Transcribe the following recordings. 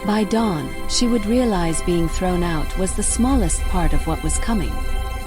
By dawn, she would realize being thrown out was the smallest part of what was coming.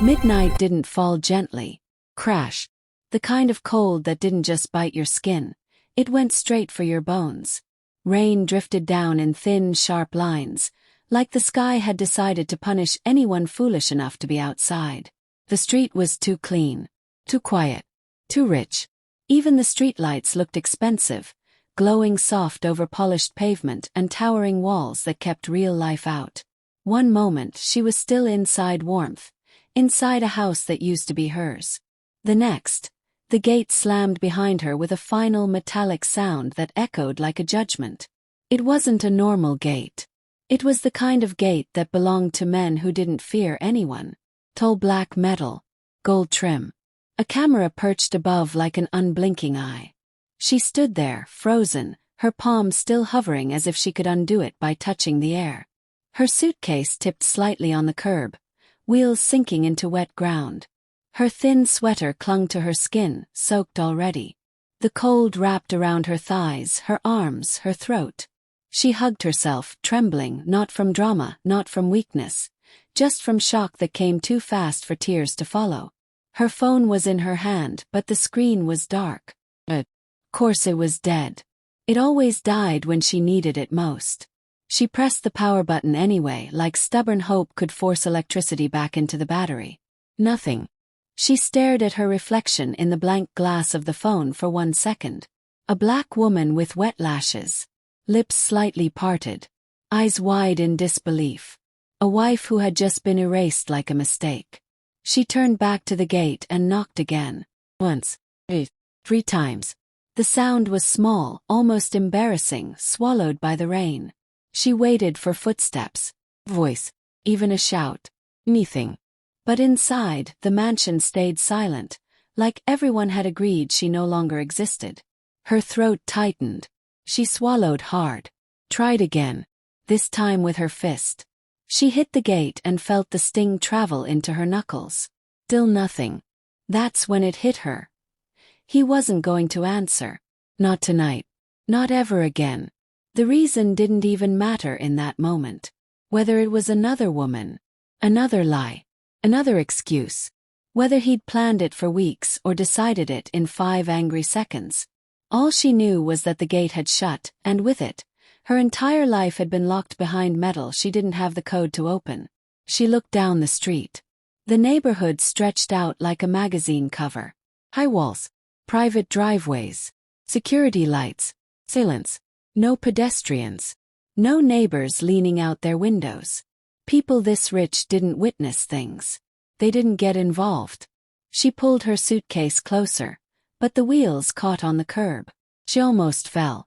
Midnight didn't fall gently. Crash. The kind of cold that didn't just bite your skin. It went straight for your bones. Rain drifted down in thin, sharp lines, like the sky had decided to punish anyone foolish enough to be outside. The street was too clean, too quiet, too rich. Even the streetlights looked expensive, glowing soft over polished pavement and towering walls that kept real life out. One moment she was still inside warmth, inside a house that used to be hers. The next, the gate slammed behind her with a final metallic sound that echoed like a judgment. It wasn't a normal gate. It was the kind of gate that belonged to men who didn't fear anyone. Tall black metal, gold trim. A camera perched above like an unblinking eye. She stood there, frozen, her palm still hovering as if she could undo it by touching the air. Her suitcase tipped slightly on the curb, wheels sinking into wet ground. Her thin sweater clung to her skin, soaked already. The cold wrapped around her thighs, her arms, her throat. She hugged herself, trembling, not from drama, not from weakness, just from shock that came too fast for tears to follow. Her phone was in her hand, but the screen was dark. Of course it was dead. It always died when she needed it most. She pressed the power button anyway, like stubborn hope could force electricity back into the battery. Nothing. She stared at her reflection in the blank glass of the phone for 1 second. A black woman with wet lashes. Lips slightly parted. Eyes wide in disbelief. A wife who had just been erased like a mistake. She turned back to the gate and knocked again. Once. 3 times. The sound was small, almost embarrassing, swallowed by the rain. She waited for footsteps. Voice. Even a shout. Nothing. But inside, the mansion stayed silent, like everyone had agreed she no longer existed. Her throat tightened. She swallowed hard. Tried again. This time with her fist. She hit the gate and felt the sting travel into her knuckles. Still nothing. That's when it hit her. He wasn't going to answer. Not tonight. Not ever again. The reason didn't even matter in that moment. Whether it was another woman, another lie, another excuse. Whether he'd planned it for weeks or decided it in 5 angry seconds. All she knew was that the gate had shut, and with it, her entire life had been locked behind metal she didn't have the code to open. She looked down the street. The neighborhood stretched out like a magazine cover. High walls, private driveways, security lights, silence. No pedestrians. No neighbors leaning out their windows. People this rich didn't witness things. They didn't get involved. She pulled her suitcase closer, but the wheels caught on the curb. She almost fell.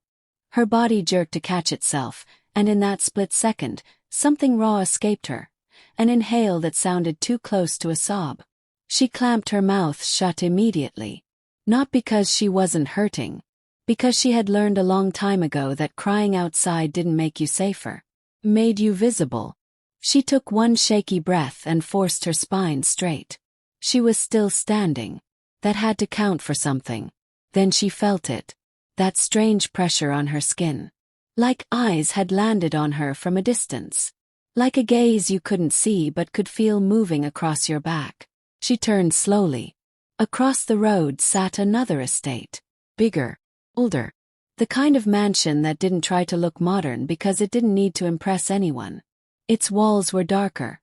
Her body jerked to catch itself, and in that split second, something raw escaped her. An inhale that sounded too close to a sob. She clamped her mouth shut immediately. Not because she wasn't hurting. Because she had learned a long time ago that crying outside didn't make you safer. Made you visible. She took one shaky breath and forced her spine straight. She was still standing. That had to count for something. Then she felt it. That strange pressure on her skin. Like eyes had landed on her from a distance. Like a gaze you couldn't see but could feel moving across your back. She turned slowly. Across the road sat another estate. Bigger. Older. The kind of mansion that didn't try to look modern because it didn't need to impress anyone. Its walls were darker.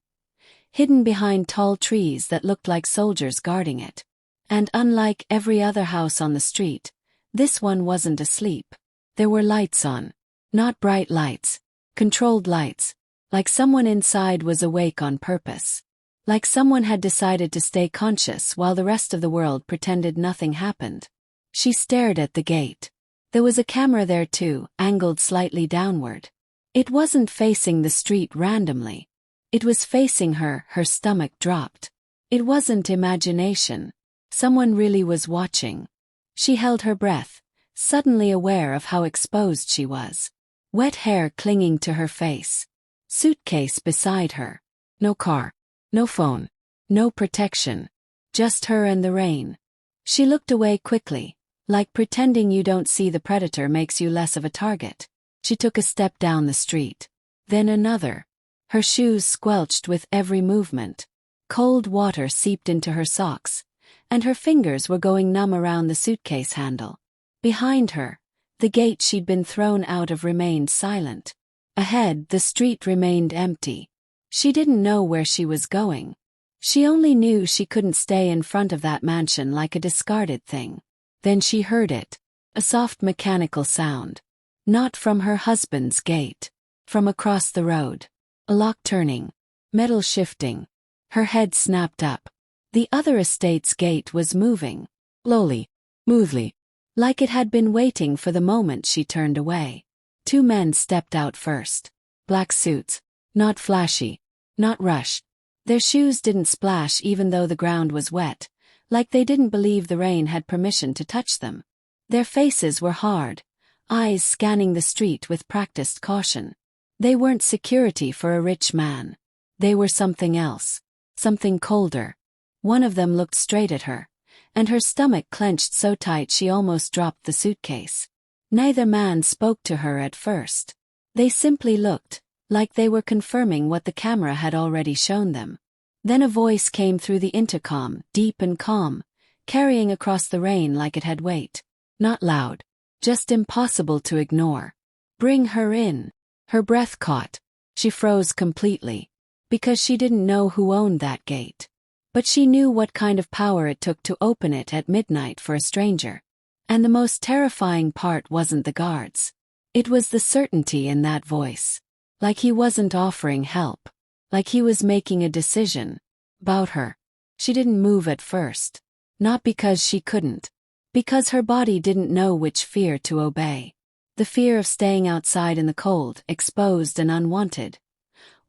Hidden behind tall trees that looked like soldiers guarding it. And unlike every other house on the street, this one wasn't asleep. There were lights on. Not bright lights. Controlled lights. Like someone inside was awake on purpose. Like someone had decided to stay conscious while the rest of the world pretended nothing happened. She stared at the gate. There was a camera there too, angled slightly downward. It wasn't facing the street randomly. It was facing her, her stomach dropped. It wasn't imagination. Someone really was watching. She held her breath, suddenly aware of how exposed she was. Wet hair clinging to her face. Suitcase beside her. No car. No phone. No protection. Just her and the rain. She looked away quickly. Like pretending you don't see the predator makes you less of a target. She took a step down the street. Then another. Her shoes squelched with every movement. Cold water seeped into her socks, and her fingers were going numb around the suitcase handle. Behind her, the gate she'd been thrown out of remained silent. Ahead, the street remained empty. She didn't know where she was going. She only knew she couldn't stay in front of that mansion like a discarded thing. Then she heard it. A soft mechanical sound. Not from her husband's gate. From across the road. A lock turning. Metal shifting. Her head snapped up. The other estate's gate was moving. Slowly. Smoothly. Like it had been waiting for the moment she turned away. Two men stepped out first. Black suits. Not flashy. Not rushed. Their shoes didn't splash even though the ground was wet, like they didn't believe the rain had permission to touch them. Their faces were hard, eyes scanning the street with practiced caution. They weren't security for a rich man. They were something else. Something colder. One of them looked straight at her, and her stomach clenched so tight she almost dropped the suitcase. Neither man spoke to her at first. They simply looked, like they were confirming what the camera had already shown them. Then a voice came through the intercom, deep and calm, carrying across the rain like it had weight. Not loud. Just impossible to ignore. Bring her in. Her breath caught. She froze completely. Because she didn't know who owned that gate. But she knew what kind of power it took to open it at midnight for a stranger. And the most terrifying part wasn't the guards. It was the certainty in that voice. Like he wasn't offering help. Like he was making a decision. About her. She didn't move at first. Not because she couldn't. Because her body didn't know which fear to obey. The fear of staying outside in the cold, exposed and unwanted.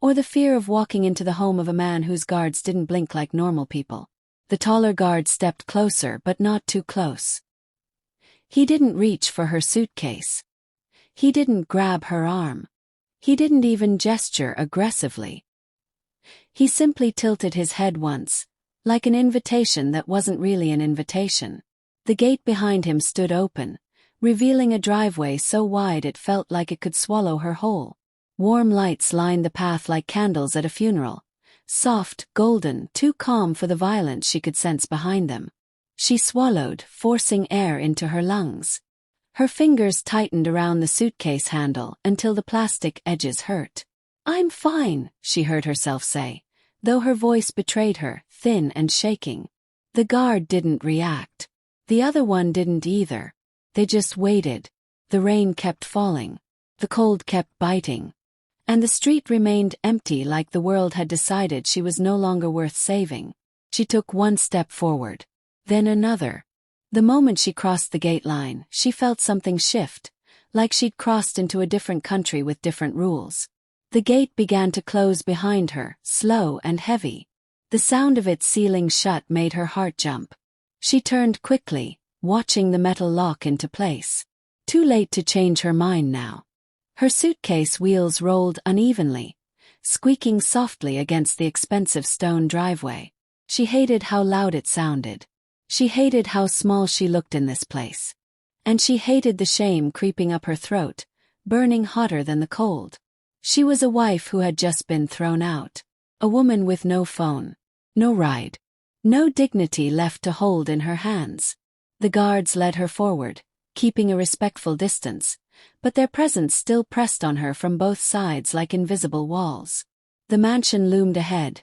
Or the fear of walking into the home of a man whose guards didn't blink like normal people. The taller guard stepped closer but not too close. He didn't reach for her suitcase. He didn't grab her arm. He didn't even gesture aggressively. He simply tilted his head once, like an invitation that wasn't really an invitation. The gate behind him stood open, revealing a driveway so wide it felt like it could swallow her whole. Warm lights lined the path like candles at a funeral. Soft, golden, too calm for the violence she could sense behind them. She swallowed, forcing air into her lungs. Her fingers tightened around the suitcase handle until the plastic edges hurt. "I'm fine," she heard herself say, though her voice betrayed her, thin and shaking. The guard didn't react. The other one didn't either. They just waited. The rain kept falling. The cold kept biting. And the street remained empty like the world had decided she was no longer worth saving. She took one step forward. Then another. The moment she crossed the gate line, she felt something shift, like she'd crossed into a different country with different rules. The gate began to close behind her, slow and heavy. The sound of it sealing shut made her heart jump. She turned quickly, watching the metal lock into place. Too late to change her mind now. Her suitcase wheels rolled unevenly, squeaking softly against the expensive stone driveway. She hated how loud it sounded. She hated how small she looked in this place. And she hated the shame creeping up her throat, burning hotter than the cold. She was a wife who had just been thrown out. A woman with no phone. No ride. No dignity left to hold in her hands. The guards led her forward, keeping a respectful distance, but their presence still pressed on her from both sides like invisible walls. The mansion loomed ahead.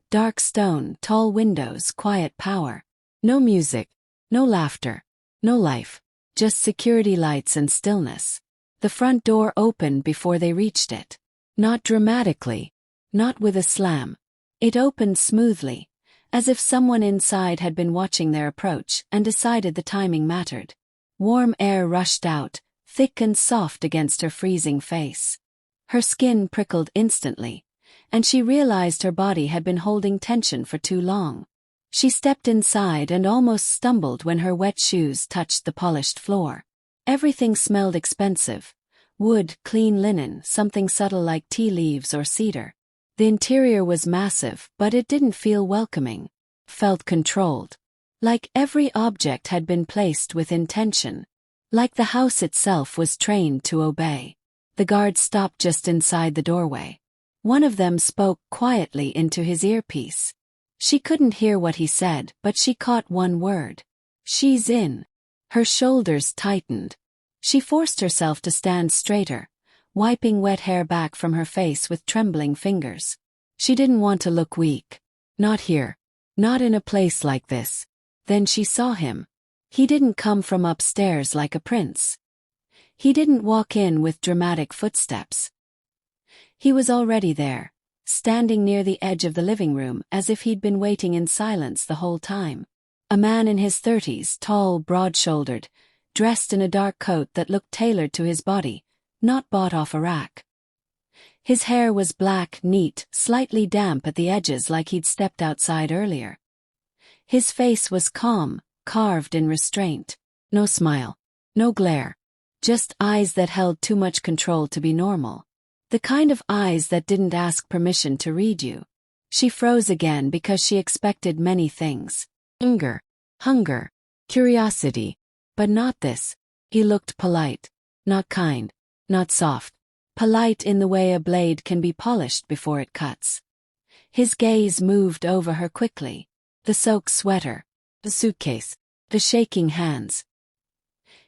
Dark stone, tall windows, quiet power. No music, no laughter, no life, just security lights and stillness. The front door opened before they reached it. Not dramatically, not with a slam. It opened smoothly, as if someone inside had been watching their approach and decided the timing mattered. Warm air rushed out, thick and soft against her freezing face. Her skin prickled instantly, and she realized her body had been holding tension for too long. She stepped inside and almost stumbled when her wet shoes touched the polished floor. Everything smelled expensive. Wood, clean linen, something subtle like tea leaves or cedar. The interior was massive, but it didn't feel welcoming. Felt controlled. Like every object had been placed with intention. Like the house itself was trained to obey. The guards stopped just inside the doorway. One of them spoke quietly into his earpiece. She couldn't hear what he said, but she caught one word. "She's in." Her shoulders tightened. She forced herself to stand straighter, wiping wet hair back from her face with trembling fingers. She didn't want to look weak. Not here. Not in a place like this. Then she saw him. He didn't come from upstairs like a prince. He didn't walk in with dramatic footsteps. He was already there, standing near the edge of the living room as if he'd been waiting in silence the whole time. A man in his 30s, tall, broad-shouldered, dressed in a dark coat that looked tailored to his body, not bought off a rack. His hair was black, neat, slightly damp at the edges like he'd stepped outside earlier. His face was calm, carved in restraint. No smile. No glare. Just eyes that held too much control to be normal. The kind of eyes that didn't ask permission to read you. She froze again because she expected many things. Anger, hunger, curiosity. But not this. He looked polite. Not kind. Not soft. Polite in the way a blade can be polished before it cuts. His gaze moved over her quickly. The soaked sweater. The suitcase. The shaking hands.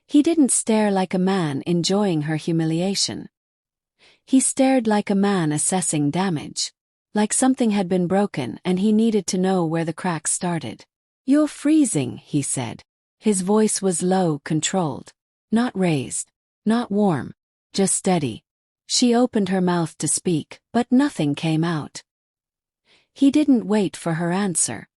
He didn't stare like a man enjoying her humiliation. He stared like a man assessing damage. Like something had been broken and he needed to know where the cracks started. "You're freezing," he said. His voice was low, controlled. Not raised. Not warm. Just steady. She opened her mouth to speak, but nothing came out. He didn't wait for her answer.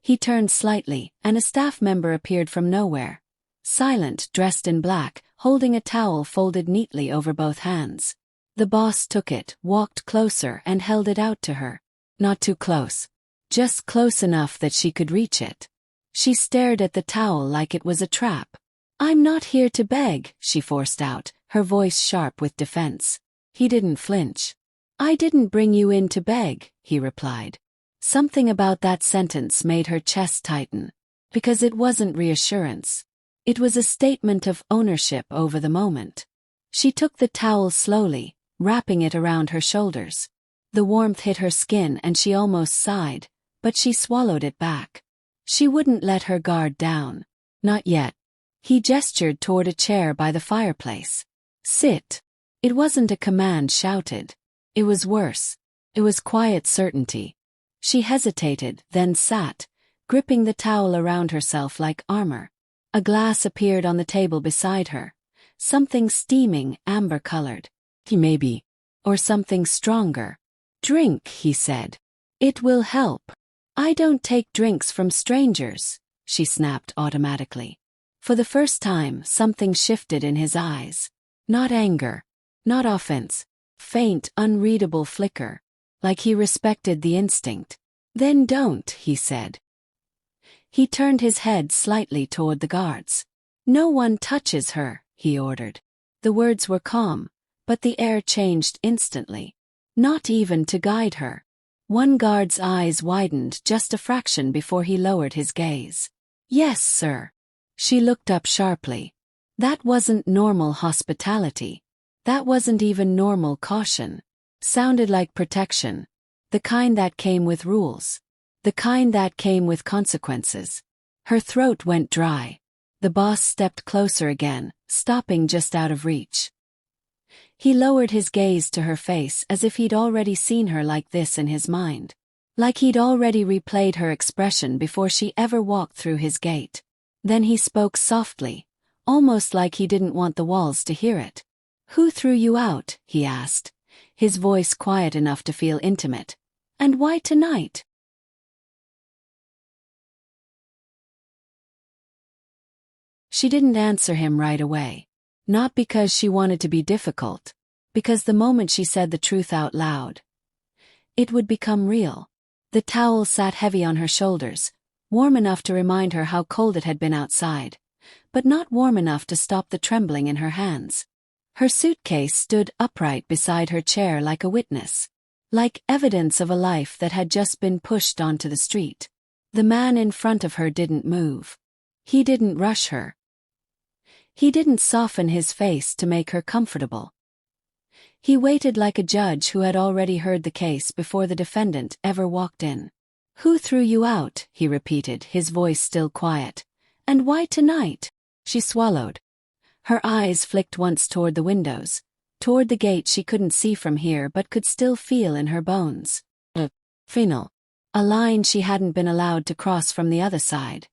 He turned slightly, and a staff member appeared from nowhere. Silent, dressed in black, holding a towel folded neatly over both hands. The boss took it, walked closer and held it out to her. Not too close. Just close enough that she could reach it. She stared at the towel like it was a trap. "I'm not here to beg," she forced out, her voice sharp with defense. He didn't flinch. "I didn't bring you in to beg," he replied. Something about that sentence made her chest tighten. Because it wasn't reassurance. It was a statement of ownership over the moment. She took the towel slowly, wrapping it around her shoulders. The warmth hit her skin and she almost sighed, but she swallowed it back. She wouldn't let her guard down. Not yet. He gestured toward a chair by the fireplace. "Sit." It wasn't a command shouted. It was worse. It was quiet certainty. She hesitated, then sat, gripping the towel around herself like armor. A glass appeared on the table beside her. Something steaming, amber-colored. Maybe. Or something stronger. "Drink," he said. "It will help." "I don't take drinks from strangers," she snapped automatically. For the first time, something shifted in his eyes. Not anger. Not offense. Faint, unreadable flicker. Like he respected the instinct. "Then don't," he said. He turned his head slightly toward the guards. "No one touches her," he ordered. The words were calm, but the air changed instantly. Not even to guide her. One guard's eyes widened just a fraction before he lowered his gaze. "Yes, sir." She looked up sharply. That wasn't normal hospitality. That wasn't even normal caution. Sounded like protection. The kind that came with rules. The kind that came with consequences. Her throat went dry. The boss stepped closer again, stopping just out of reach. He lowered his gaze to her face as if he'd already seen her like this in his mind. Like he'd already replayed her expression before she ever walked through his gate. Then he spoke softly, almost like he didn't want the walls to hear it. "Who threw you out?" he asked, his voice quiet enough to feel intimate. "And why tonight?" She didn't answer him right away. Not because she wanted to be difficult. Because the moment she said the truth out loud, it would become real. The towel sat heavy on her shoulders, warm enough to remind her how cold it had been outside, but not warm enough to stop the trembling in her hands. Her suitcase stood upright beside her chair like a witness. Like evidence of a life that had just been pushed onto the street. The man in front of her didn't move. He didn't rush her. He didn't soften his face to make her comfortable. He waited like a judge who had already heard the case before the defendant ever walked in. "Who threw you out?" he repeated, his voice still quiet. "And why tonight?" She swallowed. Her eyes flicked once toward the windows, toward the gate she couldn't see from here but could still feel in her bones. Final. A line she hadn't been allowed to cross from the other side,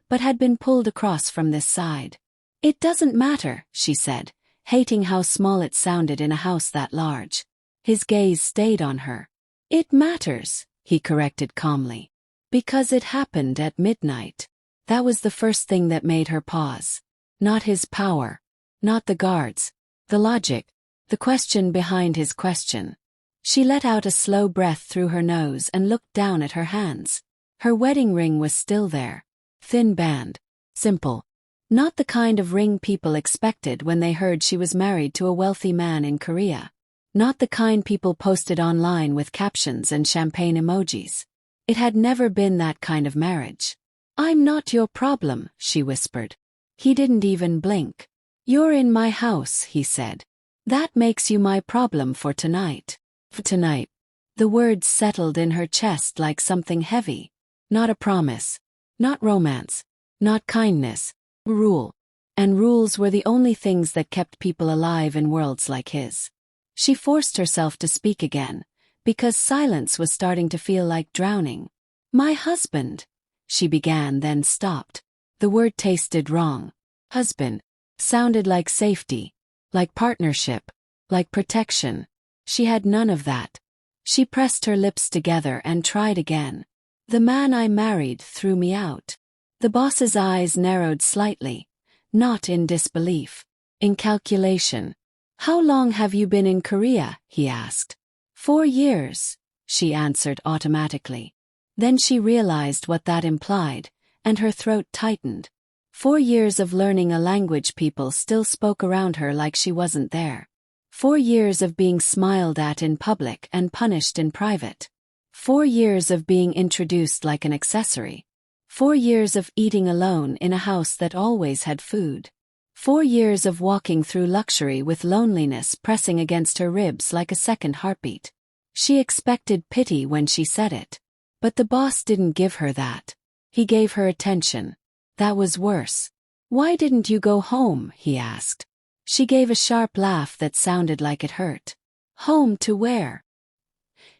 but had been pulled across from this side. "It doesn't matter," she said, hating how small it sounded in a house that large. His gaze stayed on her. "It matters," he corrected calmly. "Because it happened at midnight." That was the first thing that made her pause. Not his power. Not the guards. The logic. The question behind his question. She let out a slow breath through her nose and looked down at her hands. Her wedding ring was still there. Thin band. Simple. Not the kind of ring people expected when they heard she was married to a wealthy man in Korea. Not the kind people posted online with captions and champagne emojis. It had never been that kind of marriage. "I'm not your problem," she whispered. He didn't even blink. "You're in my house," he said. "That makes you my problem for tonight." For tonight. The words settled in her chest like something heavy. Not a promise. Not romance. Not kindness. Rule. And rules were the only things that kept people alive in worlds like his. She forced herself to speak again, because silence was starting to feel like drowning. "My husband," she began, then stopped. The word tasted wrong. Husband sounded like safety, like partnership, like protection. She had none of that. She pressed her lips together and tried again. "The man I married threw me out." The boss's eyes narrowed slightly, not in disbelief, in calculation. "How long have you been in Korea?" he asked. 4 years, she answered automatically. Then she realized what that implied, and her throat tightened. 4 years of learning a language people still spoke around her like she wasn't there. 4 years of being smiled at in public and punished in private. 4 years of being introduced like an accessory. 4 years of eating alone in a house that always had food. 4 years of walking through luxury with loneliness pressing against her ribs like a second heartbeat. She expected pity when she said it. But the boss didn't give her that. He gave her attention. That was worse. "Why didn't you go home?" he asked. She gave a sharp laugh that sounded like it hurt. "Home to where?"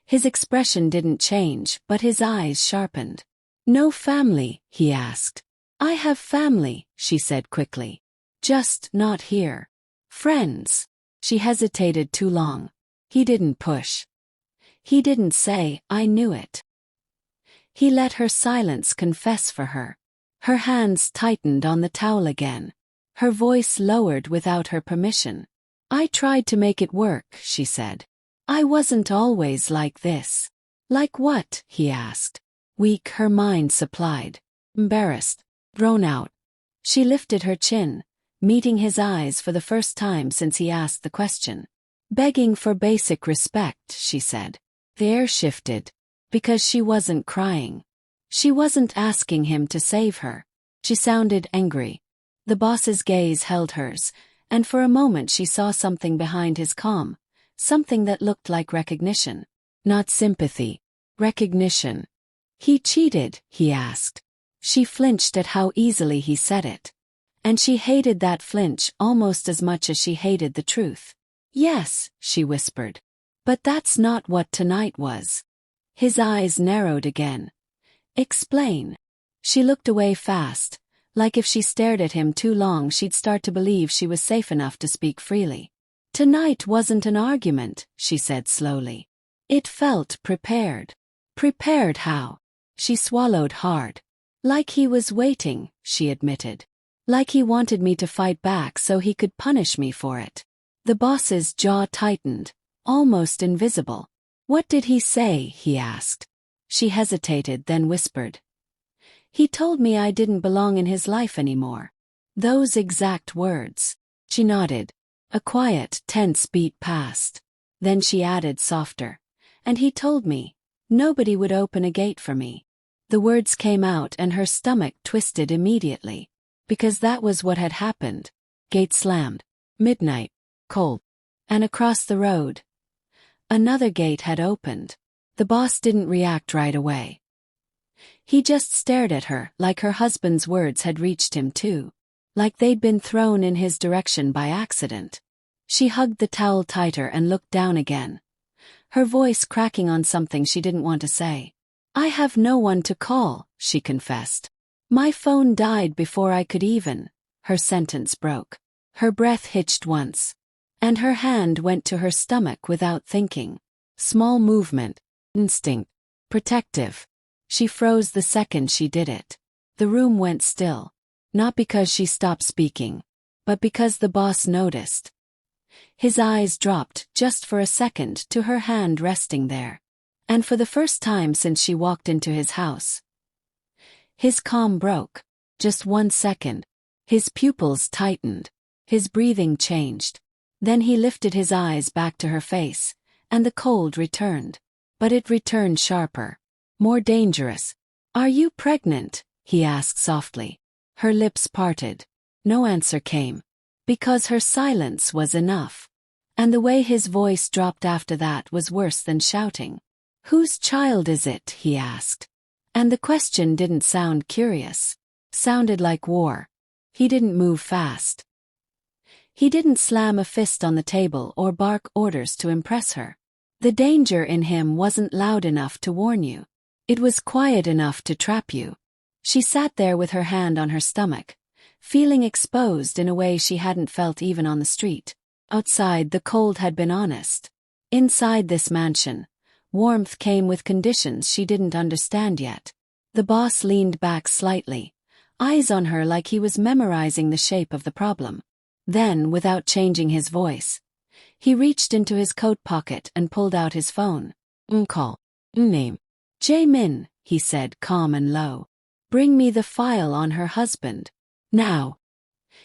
His expression didn't change, but his eyes sharpened. "No family?" he asked. "I have family," she said quickly. "Just not here." "Friends." She hesitated too long. He didn't push. He didn't say, "I knew it." He let her silence confess for her. Her hands tightened on the towel again. Her voice lowered without her permission. "I tried to make it work," she said. "I wasn't always like this." "Like what?" he asked. Weak, her mind supplied. Embarrassed. Thrown out. She lifted her chin, meeting his eyes for the first time since he asked the question. "Begging for basic respect," she said. The air shifted. Because she wasn't crying. She wasn't asking him to save her. She sounded angry. The boss's gaze held hers, and for a moment she saw something behind his calm, something that looked like recognition. Not sympathy. Recognition. "He cheated?" he asked. She flinched at how easily he said it. And she hated that flinch almost as much as she hated the truth. "Yes," she whispered. "But that's not what tonight was." His eyes narrowed again. "Explain." She looked away fast, like if she stared at him too long she'd start to believe she was safe enough to speak freely. "Tonight wasn't an argument," she said slowly. "It felt prepared." "Prepared how?" She swallowed hard. "Like he was waiting," she admitted. "Like he wanted me to fight back so he could punish me for it." The boss's jaw tightened, almost invisible. "What did he say?" he asked. She hesitated, then whispered. "He told me I didn't belong in his life anymore." Those exact words. She nodded. A quiet, tense beat passed. Then she added softer. "And he told me nobody would open a gate for me." The words came out and her stomach twisted immediately. Because that was what had happened. Gate slammed. Midnight. Cold. And across the road, another gate had opened. The boss didn't react right away. He just stared at her like her husband's words had reached him too. Like they'd been thrown in his direction by accident. She hugged the towel tighter and looked down again, her voice cracking on something she didn't want to say. "I have no one to call," she confessed. "My phone died before I could even." Her sentence broke. Her breath hitched once, and her hand went to her stomach without thinking. Small movement, instinct, protective. She froze the second she did it. The room went still, not because she stopped speaking, but because the boss noticed. His eyes dropped just for a second to her hand resting there. And for the first time since she walked into his house, his calm broke. Just 1 second. His pupils tightened. His breathing changed. Then he lifted his eyes back to her face, and the cold returned. But it returned sharper, more dangerous. "Are you pregnant?" he asked softly. Her lips parted. No answer came. Because her silence was enough. And the way his voice dropped after that was worse than shouting. "Whose child is it?" he asked. And the question didn't sound curious. Sounded like war. He didn't move fast. He didn't slam a fist on the table or bark orders to impress her. The danger in him wasn't loud enough to warn you. It was quiet enough to trap you. She sat there with her hand on her stomach, feeling exposed in a way she hadn't felt even on the street. Outside, the cold had been honest. Inside this mansion, warmth came with conditions she didn't understand yet. The boss leaned back slightly, eyes on her like he was memorizing the shape of the problem. Then, without changing his voice, he reached into his coat pocket and pulled out his phone. "Call. Name. Jae-min," he said, calm and low. "Bring me the file on her husband. Now."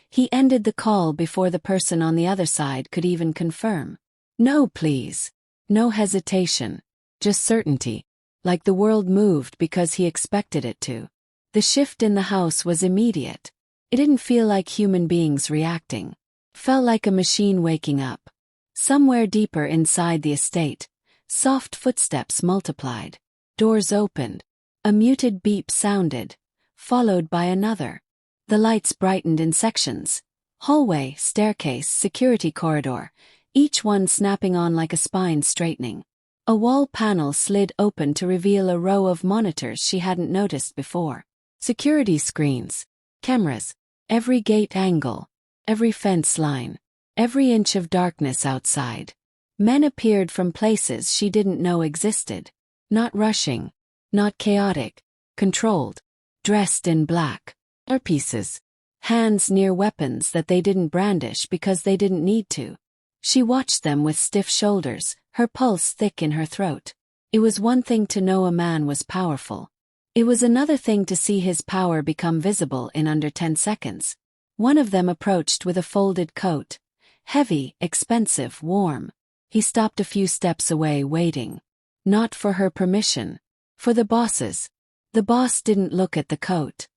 He ended the call before the person on the other side could even confirm. "No, please." No hesitation. Just certainty. Like the world moved because he expected it to. The shift in the house was immediate. It didn't feel like human beings reacting. Felt like a machine waking up. Somewhere deeper inside the estate, soft footsteps multiplied. Doors opened. A muted beep sounded, followed by another. The lights brightened in sections. Hallway, staircase, security corridor, each one snapping on like a spine straightening. A wall panel slid open to reveal a row of monitors she hadn't noticed before. Security screens, cameras, every gate angle, every fence line, every inch of darkness outside. Men appeared from places she didn't know existed. Not rushing, not chaotic, controlled, dressed in black. Earpieces, hands near weapons that they didn't brandish because they didn't need to. She watched them with stiff shoulders, her pulse thick in her throat. It was one thing to know a man was powerful. It was another thing to see his power become visible in under 10 seconds. One of them approached with a folded coat. Heavy, expensive, warm. He stopped a few steps away, waiting. Not for her permission. For the boss's. The boss didn't look at the coat.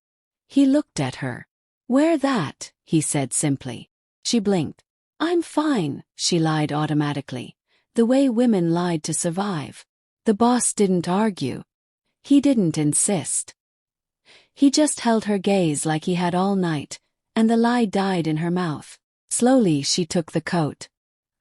He looked at her. "Wear that," he said simply. She blinked. "I'm fine," she lied automatically. The way women lied to survive. The boss didn't argue. He didn't insist. He just held her gaze like he had all night, and the lie died in her mouth. Slowly she took the coat.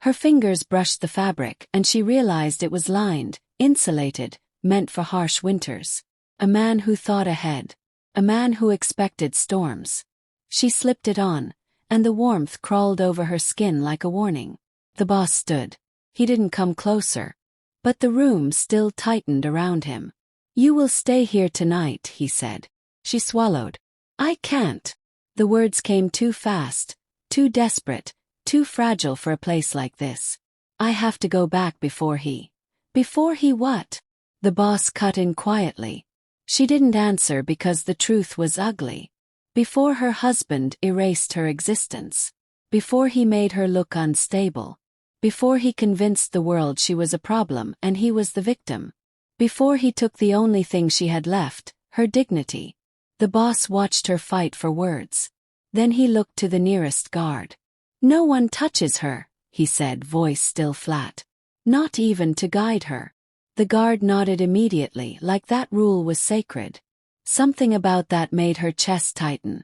Her fingers brushed the fabric and she realized it was lined, insulated, meant for harsh winters. A man who thought ahead. A man who expected storms. She slipped it on, and the warmth crawled over her skin like a warning. The boss stood. He didn't come closer. But the room still tightened around him. "You will stay here tonight," he said. She swallowed. "I can't." The words came too fast, too desperate, too fragile for a place like this. "I have to go back before he." "Before he what?" The boss cut in quietly. She didn't answer because the truth was ugly. Before her husband erased her existence. Before he made her look unstable. Before he convinced the world she was a problem and he was the victim. Before he took the only thing she had left, her dignity. The boss watched her fight for words. Then he looked to the nearest guard. "No one touches her," he said, voice still flat. Not even to guide her. The guard nodded immediately, like that rule was sacred. Something about that made her chest tighten.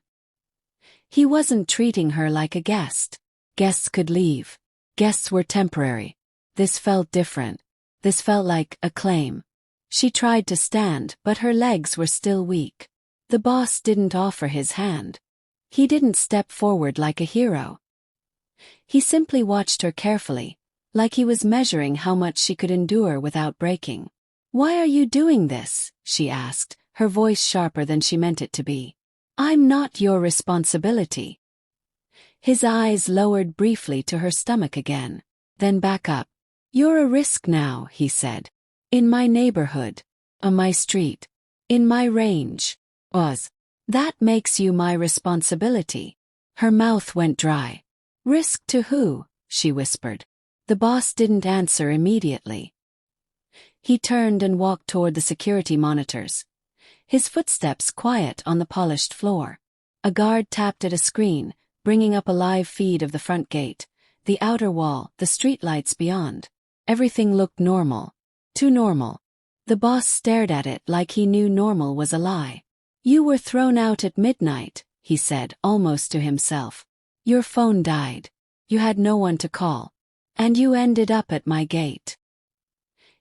He wasn't treating her like a guest. Guests could leave. Guests were temporary. This felt different. This felt like a claim. She tried to stand, but her legs were still weak. The boss didn't offer his hand. He didn't step forward like a hero. He simply watched her carefully, like he was measuring how much she could endure without breaking. "Why are you doing this?" she asked, her voice sharper than she meant it to be. "I'm not your responsibility." His eyes lowered briefly to her stomach again, then back up. "You're a risk now," he said. "In my neighborhood. On my street. In my range. That makes you my responsibility." Her mouth went dry. "Risk to who?" she whispered. The boss didn't answer immediately. He turned and walked toward the security monitors, his footsteps quiet on the polished floor. A guard tapped at a screen, bringing up a live feed of the front gate, the outer wall, the streetlights beyond. Everything looked normal. Too normal. The boss stared at it like he knew normal was a lie. "You were thrown out at midnight," he said, almost to himself. "Your phone died. You had no one to call. And you ended up at my gate."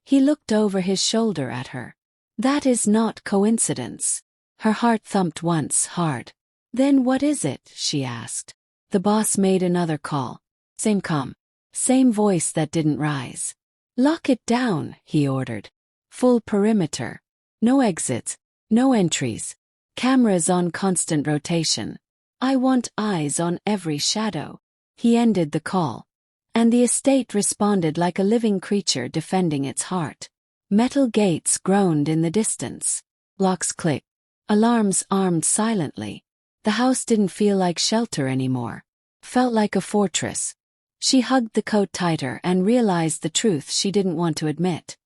He looked over his shoulder at her. "That is not coincidence." Her heart thumped once, hard. "Then what is it?" she asked. The boss made another call. Same voice that didn't rise. "Lock it down," he ordered. "Full perimeter. No exits. No entries. Cameras on constant rotation. I want eyes on every shadow." He ended the call. And the estate responded like a living creature defending its heart. Metal gates groaned in the distance. Locks clicked. Alarms armed silently. The house didn't feel like shelter anymore. Felt like a fortress. She hugged the coat tighter and realized the truth she didn't want to admit.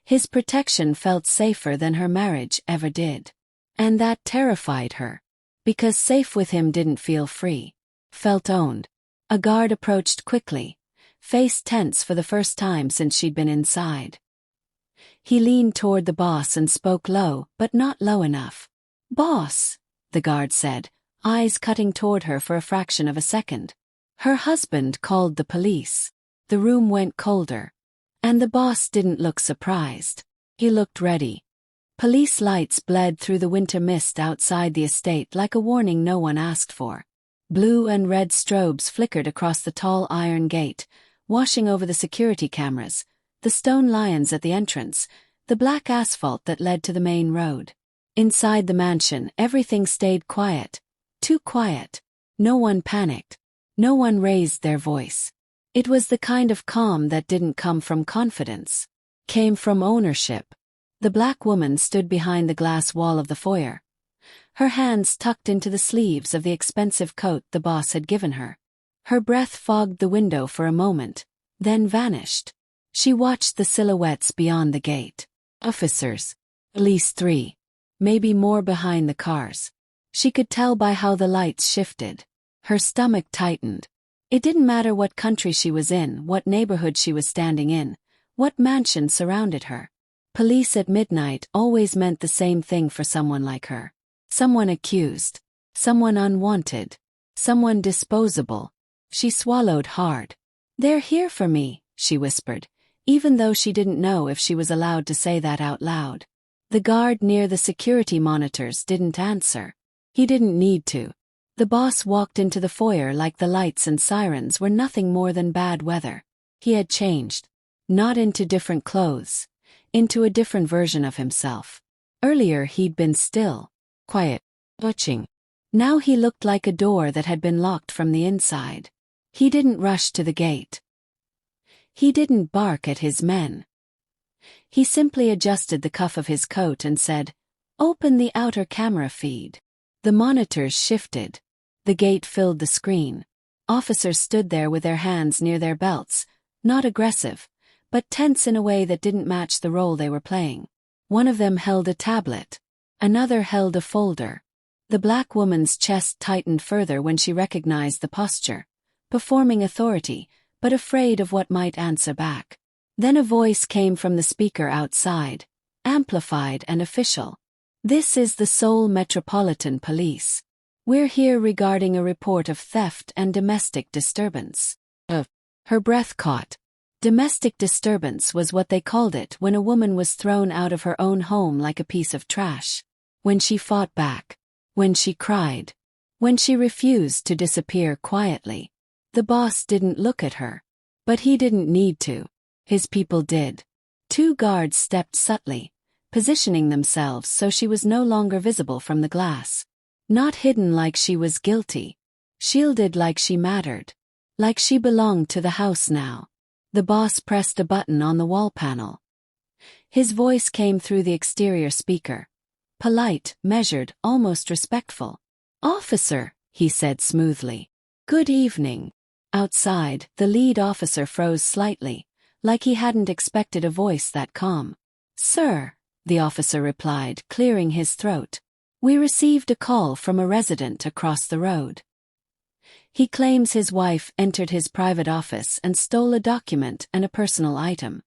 His protection felt safer than her marriage ever did. And that terrified her. Because safe with him didn't feel free. Felt owned. A guard approached quickly, face tense for the first time since she'd been inside. He leaned toward the boss and spoke low, but not low enough. "Boss," the guard said, eyes cutting toward her for a fraction of a second. "Her husband called the police." The room went colder. And the boss didn't look surprised. He looked ready. Police lights bled through the winter mist outside the estate like a warning no one asked for. Blue and red strobes flickered across the tall iron gate, washing over the security cameras, the stone lions at the entrance, the black asphalt that led to the main road. Inside the mansion, everything stayed quiet. Too quiet. No one panicked. No one raised their voice. It was the kind of calm that didn't come from confidence. Came from ownership. The black woman stood behind the glass wall of the foyer, her hands tucked into the sleeves of the expensive coat the boss had given her. Her breath fogged the window for a moment, then vanished. She watched the silhouettes beyond the gate. Officers. At least 3. Maybe more behind the cars. She could tell by how the lights shifted. Her stomach tightened. It didn't matter what country she was in, what neighborhood she was standing in, what mansion surrounded her. Police at midnight always meant the same thing for someone like her. Someone accused. Someone unwanted. Someone disposable. She swallowed hard. "They're here for me," she whispered, even though she didn't know if she was allowed to say that out loud. The guard near the security monitors didn't answer. He didn't need to. The boss walked into the foyer like the lights and sirens were nothing more than bad weather. He had changed. Not into different clothes. Into a different version of himself. Earlier he'd been still. Quiet. Watching. Now he looked like a door that had been locked from the inside. He didn't rush to the gate. He didn't bark at his men. He simply adjusted the cuff of his coat and said, "Open the outer camera feed." The monitors shifted. The gate filled the screen. Officers stood there with their hands near their belts, not aggressive, but tense in a way that didn't match the role they were playing. One of them held a tablet. Another held a folder. The black woman's chest tightened further when she recognized the posture. Performing authority, but afraid of what might answer back. Then a voice came from the speaker outside, amplified and official. "This is the Seoul Metropolitan Police. We're here regarding a report of theft and domestic disturbance." Her breath caught. Domestic disturbance was what they called it when a woman was thrown out of her own home like a piece of trash. When she fought back. When she cried. When she refused to disappear quietly. The boss didn't look at her. But he didn't need to. His people did. 2 guards stepped subtly, positioning themselves so she was no longer visible from the glass. Not hidden like she was guilty. Shielded like she mattered. Like she belonged to the house now. The boss pressed a button on the wall panel. His voice came through the exterior speaker. Polite, measured, almost respectful. "Officer," he said smoothly. "Good evening." Outside, the lead officer froze slightly, like he hadn't expected a voice that calm. "Sir," the officer replied, clearing his throat. "We received a call from a resident across the road. He claims his wife entered his private office and stole a document and a personal item.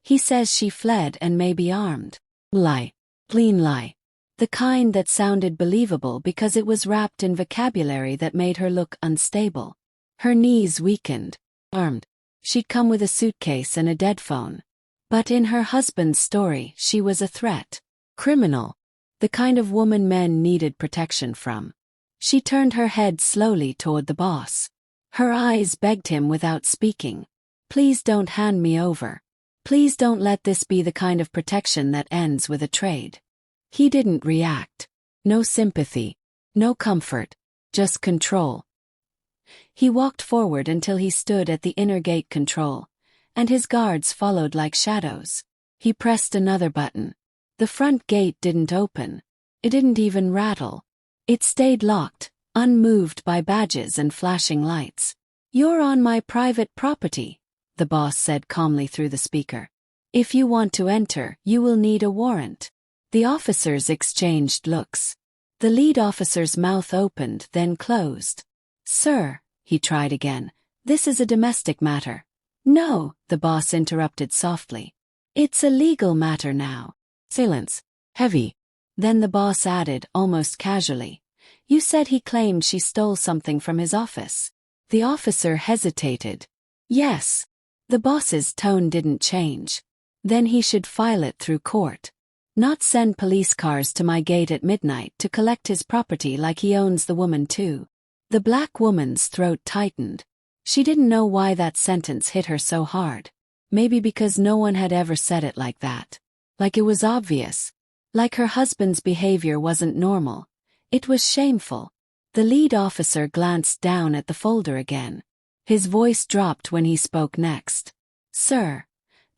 He says she fled and may be armed." Lie. Clean lie. The kind that sounded believable because it was wrapped in vocabulary that made her look unstable. Her knees weakened. Armed. She'd come with a suitcase and a dead phone. But in her husband's story, she was a threat. Criminal. The kind of woman men needed protection from. She turned her head slowly toward the boss. Her eyes begged him without speaking. "Please don't hand me over. Please don't let this be the kind of protection that ends with a trade." He didn't react. No sympathy. No comfort. Just control. He walked forward until he stood at the inner gate control, and his guards followed like shadows. He pressed another button. The front gate didn't open. It didn't even rattle. It stayed locked, unmoved by badges and flashing lights. "You're on my private property," the boss said calmly through the speaker. "If you want to enter, you will need a warrant." The officers exchanged looks. The lead officer's mouth opened, then closed. "Sir," he tried again, "this is a domestic matter." "No," the boss interrupted softly. "It's a legal matter now." Silence. Heavy. Then the boss added, almost casually, "You said he claimed she stole something from his office." The officer hesitated. "Yes." The boss's tone didn't change. "Then he should file it through court. Not send police cars to my gate at midnight to collect his property like he owns the woman too." The black woman's throat tightened. She didn't know why that sentence hit her so hard. Maybe because no one had ever said it like that. Like it was obvious. Like her husband's behavior wasn't normal. It was shameful. The lead officer glanced down at the folder again. His voice dropped when he spoke next. "Sir,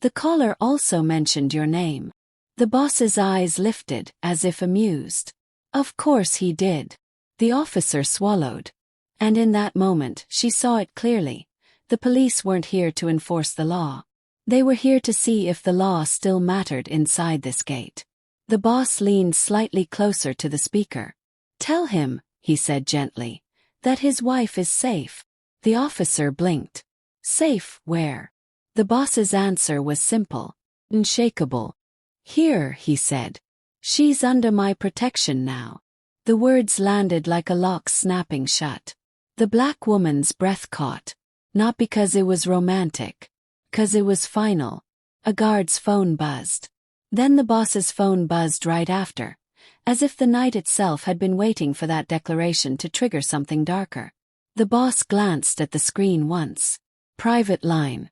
the caller also mentioned your name." The boss's eyes lifted, as if amused. "Of course he did." The officer swallowed. And in that moment, she saw it clearly. The police weren't here to enforce the law. They were here to see if the law still mattered inside this gate. The boss leaned slightly closer to the speaker. "Tell him," he said gently, "that his wife is safe." The officer blinked. "Safe where?" The boss's answer was simple, unshakable. "Here," he said. "She's under my protection now." The words landed like a lock snapping shut. The black woman's breath caught. Not because it was romantic. 'Cause it was final. A guard's phone buzzed. Then the boss's phone buzzed right after, as if the night itself had been waiting for that declaration to trigger something darker. The boss glanced at the screen once. "Private line."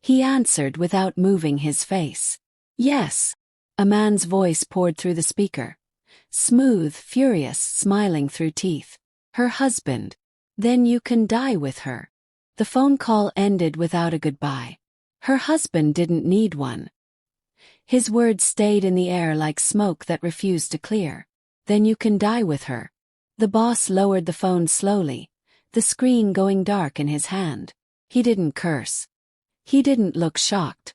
He answered without moving his face. "Yes." A man's voice poured through the speaker. Smooth, furious, smiling through teeth. "Her husband. Then you can die with her." The phone call ended without a goodbye. Her husband didn't need one. His words stayed in the air like smoke that refused to clear. "Then you can die with her." The boss lowered the phone slowly, the screen going dark in his hand. He didn't curse. He didn't look shocked.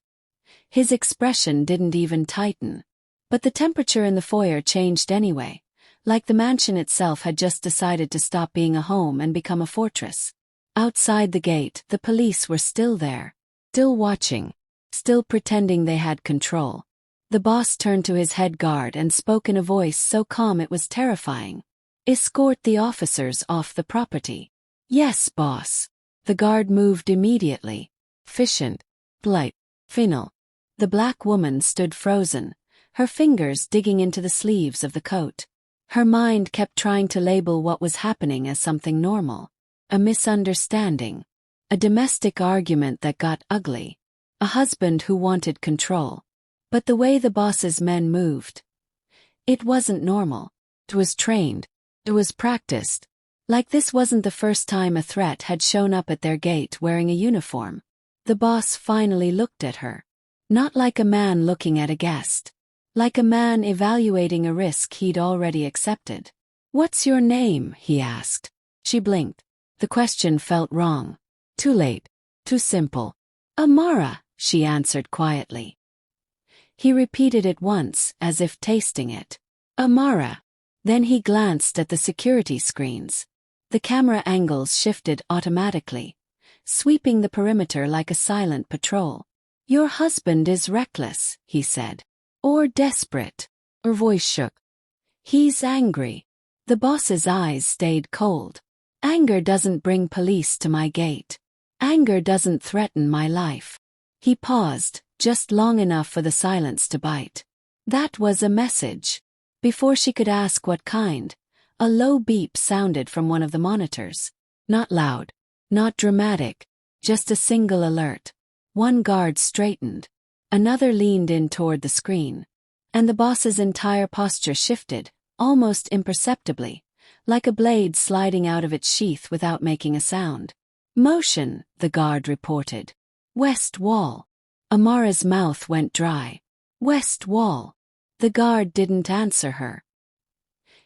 His expression didn't even tighten. But the temperature in the foyer changed anyway, like the mansion itself had just decided to stop being a home and become a fortress. Outside the gate, the police were still there. Still watching. Still pretending they had control. The boss turned to his head guard and spoke in a voice so calm it was terrifying. "Escort the officers off the property." "Yes, boss." The guard moved immediately. Efficient. Polite. Final. The black woman stood frozen, her fingers digging into the sleeves of the coat. Her mind kept trying to label what was happening as something normal. A misunderstanding. A domestic argument that got ugly. A husband who wanted control. But the way the boss's men moved. It wasn't normal. It was trained. It was practiced. Like this wasn't the first time a threat had shown up at their gate wearing a uniform. The boss finally looked at her. Not like a man looking at a guest. Like a man evaluating a risk he'd already accepted. "What's your name?" he asked. She blinked. The question felt wrong. Too late. Too simple. "Amara," she answered quietly. He repeated it once, as if tasting it. "Amara." Then he glanced at the security screens. The camera angles shifted automatically, sweeping the perimeter like a silent patrol. "Your husband is reckless," he said. "Or desperate." Her voice shook. "He's angry." The boss's eyes stayed cold. "Anger doesn't bring police to my gate. Anger doesn't threaten my life." He paused, just long enough for the silence to bite. That was a message. Before she could ask what kind, a low beep sounded from one of the monitors. Not loud, not dramatic, just a single alert. One guard straightened. Another leaned in toward the screen. And the boss's entire posture shifted, almost imperceptibly, like a blade sliding out of its sheath without making a sound. "Motion," the guard reported. "West wall." Amara's mouth went dry. "West wall." The guard didn't answer her.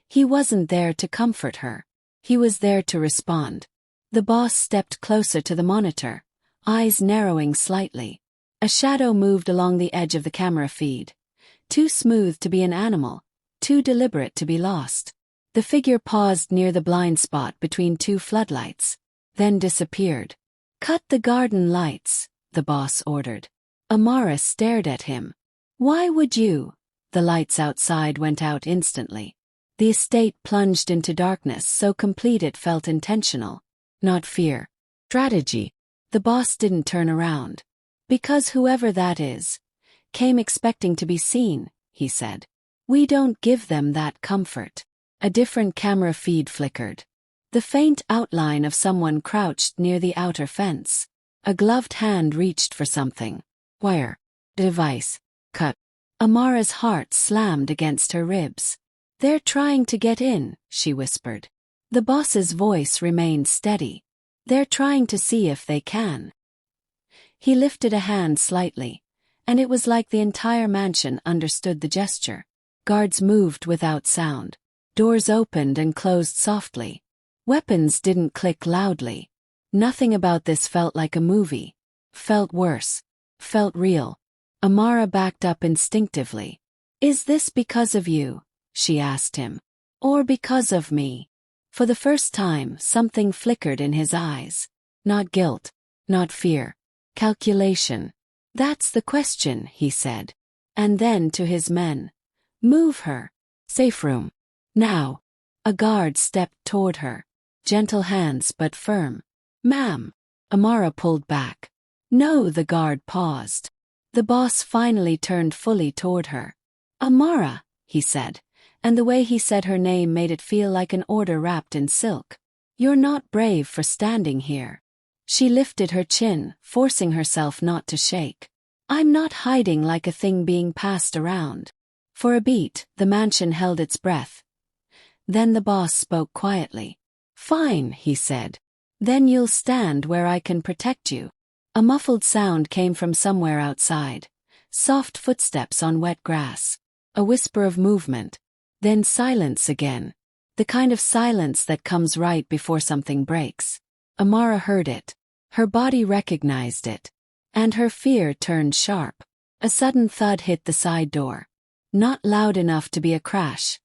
He wasn't there to comfort her. He was there to respond. The boss stepped closer to the monitor, eyes narrowing slightly. A shadow moved along the edge of the camera feed. Too smooth to be an animal, too deliberate to be lost. The figure paused near the blind spot between two floodlights, then disappeared. "Cut the garden lights," the boss ordered. Amara stared at him. "Why would you?" The lights outside went out instantly. The estate plunged into darkness so complete it felt intentional. Not fear. Strategy. The boss didn't turn around. "Because whoever that is, came expecting to be seen," he said. "We don't give them that comfort." A different camera feed flickered. The faint outline of someone crouched near the outer fence. A gloved hand reached for something. Wire. Device. Cut. Amara's heart slammed against her ribs. "They're trying to get in," she whispered. The boss's voice remained steady. "They're trying to see if they can." He lifted a hand slightly, and it was like the entire mansion understood the gesture. Guards moved without sound. Doors opened and closed softly. Weapons didn't click loudly. Nothing about this felt like a movie. Felt worse. Felt real. Amara backed up instinctively. "Is this because of you?" she asked him. "Or because of me?" For the first time, something flickered in his eyes. Not guilt. Not fear. Calculation. "That's the question," he said. And then to his men. "Move her. Safe room. Now." A guard stepped toward her. Gentle hands but firm. "Ma'am." Amara pulled back. "No," the guard paused. The boss finally turned fully toward her. "Amara," he said, and the way he said her name made it feel like an order wrapped in silk. "You're not brave for standing here." She lifted her chin, forcing herself not to shake. "I'm not hiding like a thing being passed around." For a beat, the mansion held its breath. Then the boss spoke quietly. "Fine," he said. "Then you'll stand where I can protect you." A muffled sound came from somewhere outside. Soft footsteps on wet grass. A whisper of movement. Then silence again. The kind of silence that comes right before something breaks. Amara heard it. Her body recognized it. And her fear turned sharp. A sudden thud hit the side door. Not loud enough to be a crash.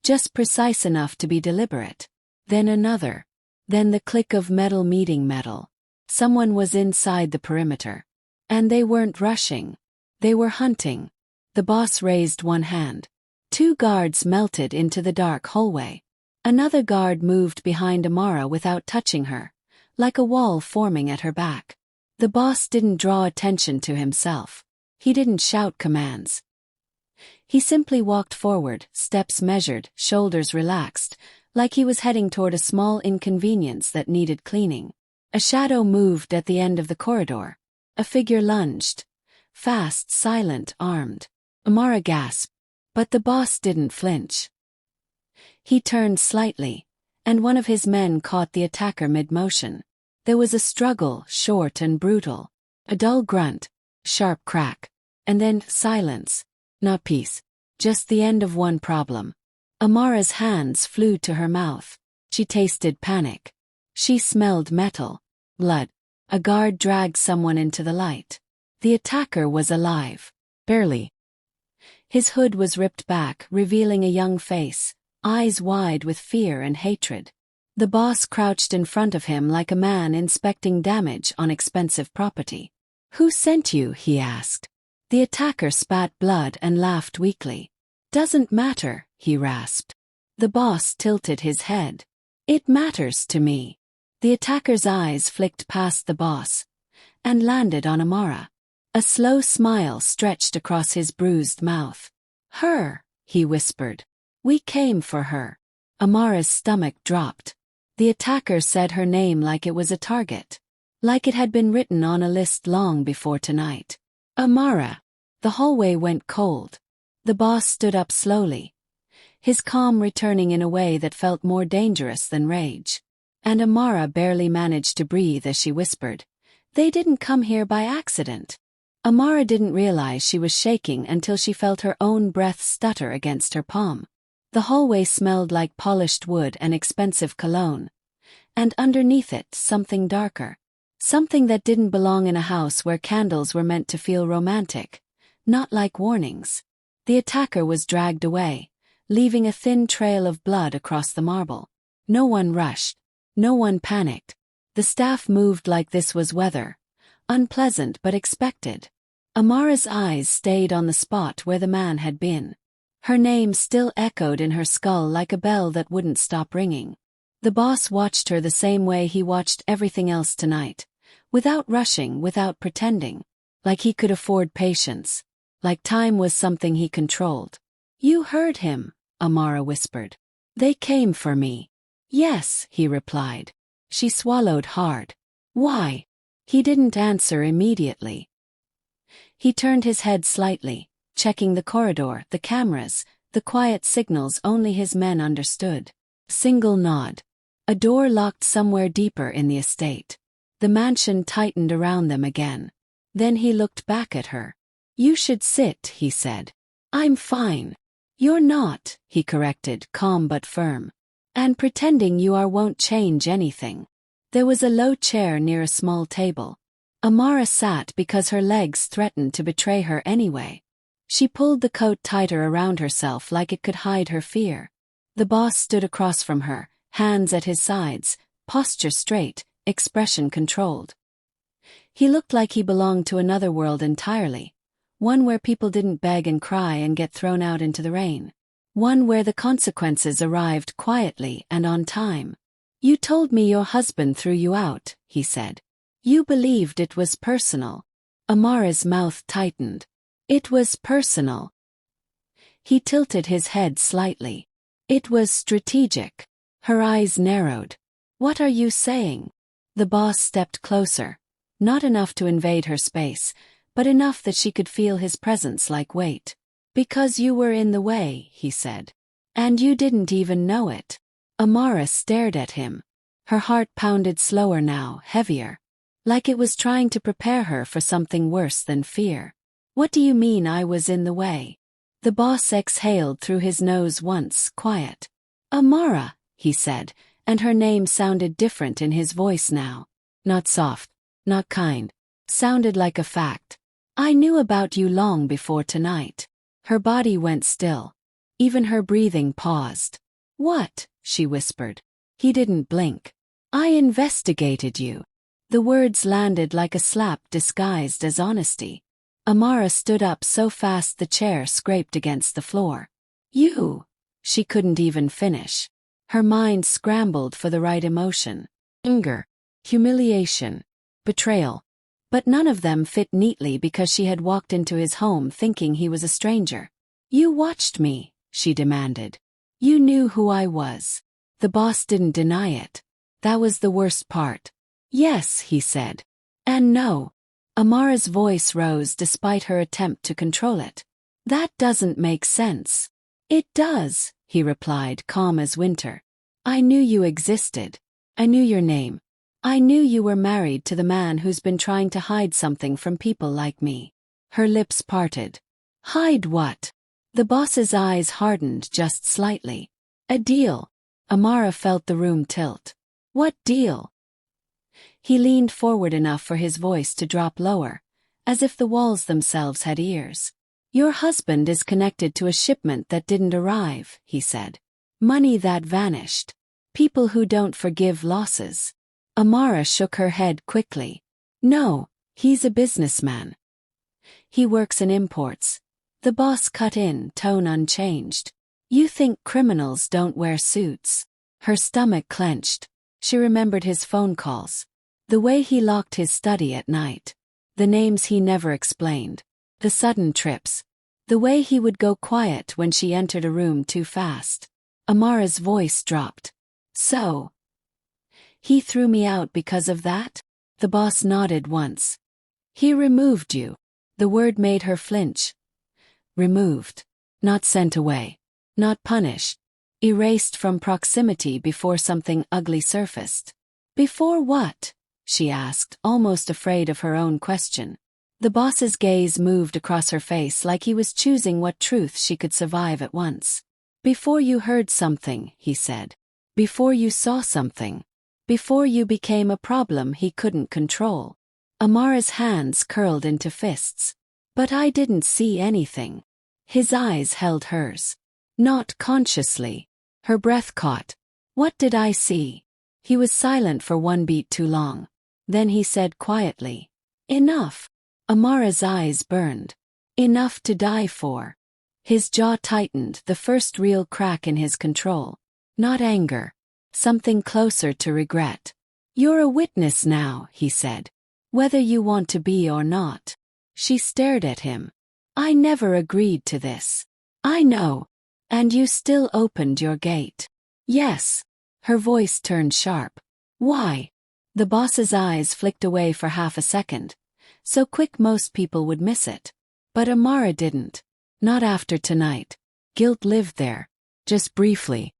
Just precise enough to be deliberate. Then another. Then the click of metal meeting metal. Someone was inside the perimeter. And they weren't rushing. They were hunting. The boss raised one hand. 2 guards melted into the dark hallway. Another guard moved behind Amara without touching her, like a wall forming at her back. The boss didn't draw attention to himself. He didn't shout commands. He simply walked forward, steps measured, shoulders relaxed, like he was heading toward a small inconvenience that needed cleaning. A shadow moved at the end of the corridor. A figure lunged. Fast, silent, armed. Amara gasped. But the boss didn't flinch. He turned slightly, and one of his men caught the attacker mid-motion. There was a struggle, short and brutal. A dull grunt, sharp crack, and then silence. Not peace. Just the end of one problem. Amara's hands flew to her mouth. She tasted panic. She smelled metal. Blood. A guard dragged someone into the light. The attacker was alive. Barely. His hood was ripped back, revealing a young face, eyes wide with fear and hatred. The boss crouched in front of him like a man inspecting damage on expensive property. "Who sent you?" he asked. The attacker spat blood and laughed weakly. "Doesn't matter," he rasped. The boss tilted his head. "It matters to me." The attacker's eyes flicked past the boss and landed on Amara. A slow smile stretched across his bruised mouth. "Her," he whispered. "We came for her." Amara's stomach dropped. The attacker said her name like it was a target. Like it had been written on a list long before tonight. "Amara." The hallway went cold. The boss stood up slowly, his calm returning in a way that felt more dangerous than rage. And Amara barely managed to breathe as she whispered, "They didn't come here by accident." Amara didn't realize she was shaking until she felt her own breath stutter against her palm. The hallway smelled like polished wood and expensive cologne. And underneath it, something darker. Something that didn't belong in a house where candles were meant to feel romantic. Not like warnings. The attacker was dragged away, leaving a thin trail of blood across the marble. No one rushed. No one panicked. The staff moved like this was weather. Unpleasant but expected. Amara's eyes stayed on the spot where the man had been. Her name still echoed in her skull like a bell that wouldn't stop ringing. The boss watched her the same way he watched everything else tonight. Without rushing, without pretending. Like he could afford patience. Like time was something he controlled. "You heard him," Amara whispered. "They came for me." "Yes," he replied. She swallowed hard. "Why?" He didn't answer immediately. He turned his head slightly, checking the corridor, the cameras, the quiet signals only his men understood. Single nod. A door locked somewhere deeper in the estate. The mansion tightened around them again. Then he looked back at her. "You should sit," he said. "I'm fine." "You're not," he corrected, calm but firm. "And pretending you are won't change anything." There was a low chair near a small table. Amara sat because her legs threatened to betray her anyway. She pulled the coat tighter around herself like it could hide her fear. The boss stood across from her, hands at his sides, posture straight, expression controlled. He looked like he belonged to another world entirely. One where people didn't beg and cry and get thrown out into the rain. One where the consequences arrived quietly and on time. "You told me your husband threw you out," he said. "You believed it was personal." Amara's mouth tightened. "It was personal." He tilted his head slightly. "It was strategic." Her eyes narrowed. "What are you saying?" The boss stepped closer. Not enough to invade her space, but enough that she could feel his presence like weight. "Because you were in the way," he said. "And you didn't even know it." Amara stared at him. Her heart pounded slower now, heavier. Like it was trying to prepare her for something worse than fear. "What do you mean I was in the way?" The boss exhaled through his nose once, quiet. "Amara," he said, and her name sounded different in his voice now. Not soft, not kind. Sounded like a fact. "I knew about you long before tonight." Her body went still. Even her breathing paused. "What?" she whispered. He didn't blink. I investigated you. The words landed like a slap disguised as honesty. Amara stood up so fast the chair scraped against the floor. You. She couldn't even finish. Her mind scrambled for the right emotion. Anger, humiliation, betrayal. But none of them fit neatly because she had walked into his home thinking he was a stranger. You watched me, she demanded. You knew who I was. The boss didn't deny it. That was the worst part. Yes, he said. And no. Amara's voice rose despite her attempt to control it. That doesn't make sense. It does, he replied, calm as winter. I knew you existed. I knew your name. I knew you were married to the man who's been trying to hide something from people like me. Her lips parted. Hide what? The boss's eyes hardened just slightly. A deal. Amara felt the room tilt. What deal? He leaned forward enough for his voice to drop lower, as if the walls themselves had ears. Your husband is connected to a shipment that didn't arrive, he said. Money that vanished. People who don't forgive losses. Amara shook her head quickly. No, he's a businessman. He works in imports. The boss cut in, tone unchanged. You think criminals don't wear suits? Her stomach clenched. She remembered his phone calls. The way he locked his study at night. The names he never explained. The sudden trips. The way he would go quiet when she entered a room too fast. Amara's voice dropped. So. He threw me out because of that? The boss nodded once. He removed you. The word made her flinch. Removed. Not sent away. Not punished. Erased from proximity before something ugly surfaced. Before what? She asked, almost afraid of her own question. The boss's gaze moved across her face like he was choosing what truth she could survive at once. Before you heard something, he said. Before you saw something. Before you became a problem he couldn't control. Amara's hands curled into fists. But I didn't see anything. His eyes held hers. Not consciously. Her breath caught. What did I see? He was silent for one beat too long. Then he said quietly. Enough. Amara's eyes burned. Enough to die for. His jaw tightened, the first real crack in his control. Not anger. Something closer to regret. You're a witness now, he said. Whether you want to be or not. She stared at him. I never agreed to this. I know. And you still opened your gate. Yes. Her voice turned sharp. Why? The boss's eyes flicked away for half a second. So quick most people would miss it. But Amara didn't. Not after tonight. Guilt lived there. Just briefly.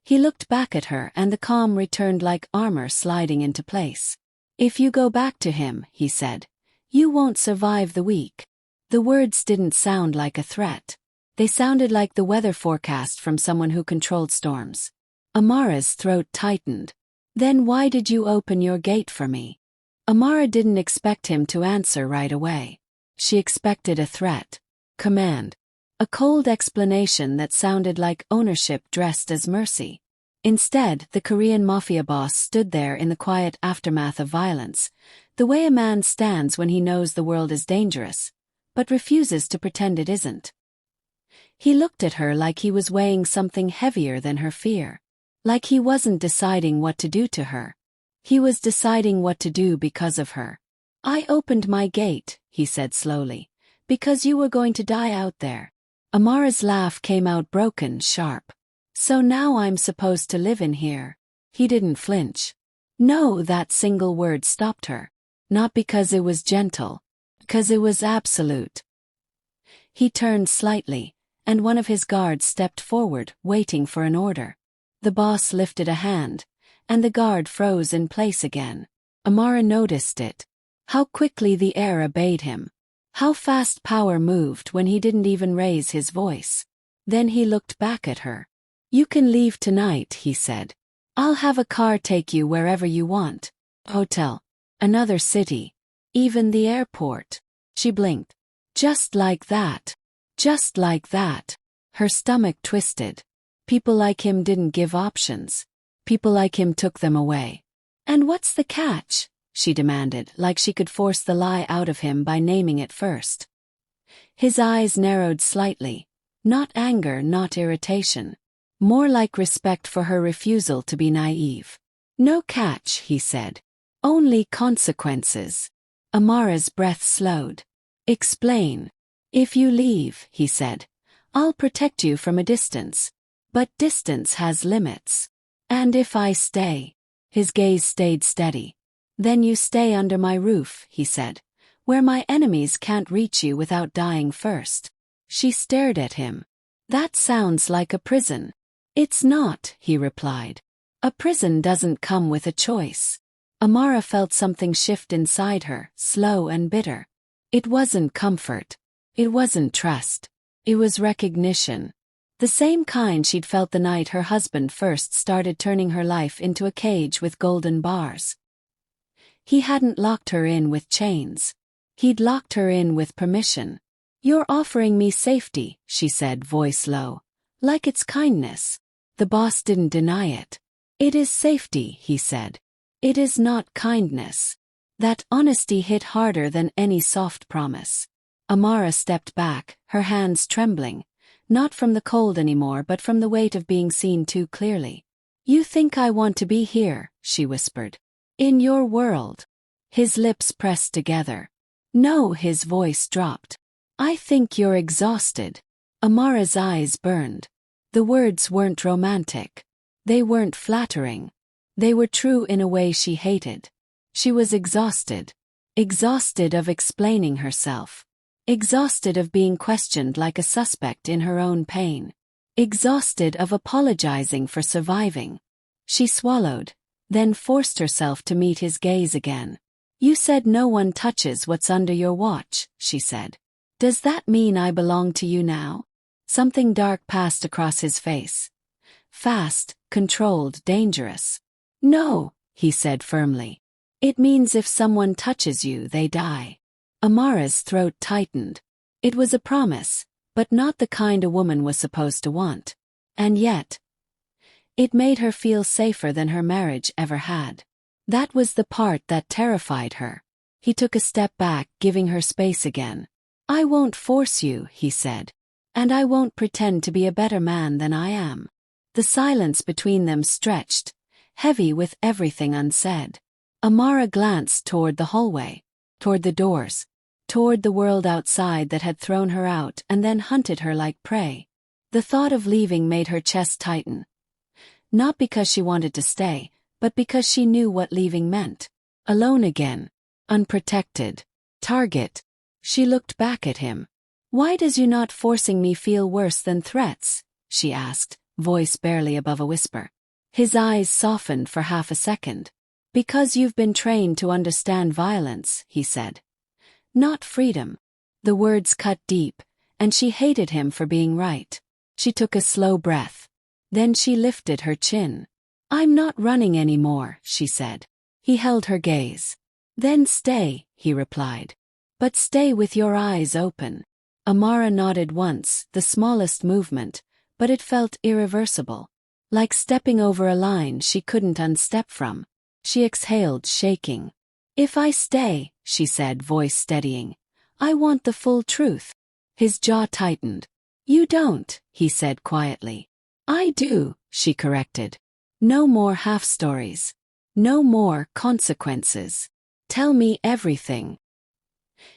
He looked back at her and the calm returned like armor sliding into place. If you go back to him, he said, you won't survive the week. The words didn't sound like a threat. They sounded like the weather forecast from someone who controlled storms. Amara's throat tightened. Then why did you open your gate for me? Amara didn't expect him to answer right away. She expected a threat. Command. A cold explanation that sounded like ownership dressed as mercy. Instead, the Korean Mafia boss stood there in the quiet aftermath of violence, the way a man stands when he knows the world is dangerous, but refuses to pretend it isn't. He looked at her like he was weighing something heavier than her fear. Like he wasn't deciding what to do to her. He was deciding what to do because of her. I opened my gate, he said slowly, because you were going to die out there. Amara's laugh came out broken, sharp. So now I'm supposed to live in here. He didn't flinch. No, that single word stopped her. Not because it was gentle. Because it was absolute. He turned slightly, and one of his guards stepped forward, waiting for an order. The boss lifted a hand, and the guard froze in place again. Amara noticed it. How quickly the air obeyed him. How fast power moved when he didn't even raise his voice. Then he looked back at her. You can leave tonight, he said. I'll have a car take you wherever you want. Hotel. Another city. Even the airport. She blinked. Just like that. Just like that. Her stomach twisted. People like him didn't give options. People like him took them away. And what's the catch? She demanded, like she could force the lie out of him by naming it first. His eyes narrowed slightly. Not anger, not irritation. More like respect for her refusal to be naive. No catch, he said. Only consequences. Amara's breath slowed. Explain. If you leave, he said, I'll protect you from a distance. But distance has limits. And if I stay? His gaze stayed steady. Then you stay under my roof, he said, where my enemies can't reach you without dying first. She stared at him. That sounds like a prison. It's not, he replied. A prison doesn't come with a choice. Amara felt something shift inside her, slow and bitter. It wasn't comfort. It wasn't trust. It was recognition. The same kind she'd felt the night her husband first started turning her life into a cage with golden bars. He hadn't locked her in with chains. He'd locked her in with permission. You're offering me safety, she said, voice low. Like it's kindness. The boss didn't deny it. It is safety, he said. It is not kindness. That honesty hit harder than any soft promise. Amara stepped back, her hands trembling. Not from the cold anymore, but from the weight of being seen too clearly. You think I want to be here, she whispered. In your world. His lips pressed together. No, his voice dropped. I think you're exhausted. Amara's eyes burned. The words weren't romantic. They weren't flattering. They were true in a way she hated. She was exhausted. Exhausted of explaining herself. Exhausted of being questioned like a suspect in her own pain. Exhausted of apologizing for surviving. She swallowed, then forced herself to meet his gaze again. You said no one touches what's under your watch, she said. Does that mean I belong to you now? Something dark passed across his face. Fast, controlled, dangerous. No, he said firmly. It means if someone touches you, they die. Amara's throat tightened. It was a promise, but not the kind a woman was supposed to want. And yet, it made her feel safer than her marriage ever had. That was the part that terrified her. He took a step back, giving her space again. I won't force you, he said. And I won't pretend to be a better man than I am. The silence between them stretched, heavy with everything unsaid. Amara glanced toward the hallway, toward the doors, toward the world outside that had thrown her out and then hunted her like prey. The thought of leaving made her chest tighten. Not because she wanted to stay, but because she knew what leaving meant. Alone again. Unprotected. Target. She looked back at him. Why does you not forcing me feel worse than threats? She asked, voice barely above a whisper. His eyes softened for half a second. Because you've been trained to understand violence, he said. Not freedom. The words cut deep, and she hated him for being right. She took a slow breath. Then she lifted her chin. I'm not running anymore, she said. He held her gaze. Then stay, he replied. But stay with your eyes open. Amara nodded once, the smallest movement, but it felt irreversible. Like stepping over a line she couldn't unstep from. She exhaled, shaking. If I stay, she said, voice steadying, I want the full truth. His jaw tightened. You don't, he said quietly. I do, she corrected. No more half-stories. No more consequences. Tell me everything.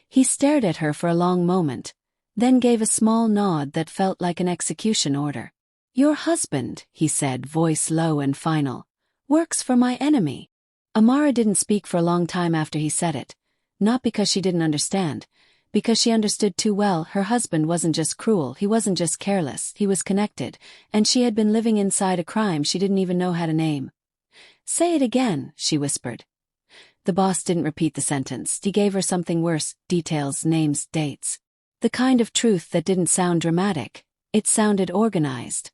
He stared at her for a long moment, then gave a small nod that felt like an execution order. Your husband, he said, voice low and final, works for my enemy. Amara didn't speak for a long time after he said it, not because she didn't understand, because she understood too well her husband wasn't just cruel, he wasn't just careless, he was connected, and she had been living inside a crime she didn't even know how to name. Say it again, she whispered. The boss didn't repeat the sentence, he gave her something worse, details, names, dates. The kind of truth that didn't sound dramatic, it sounded organized.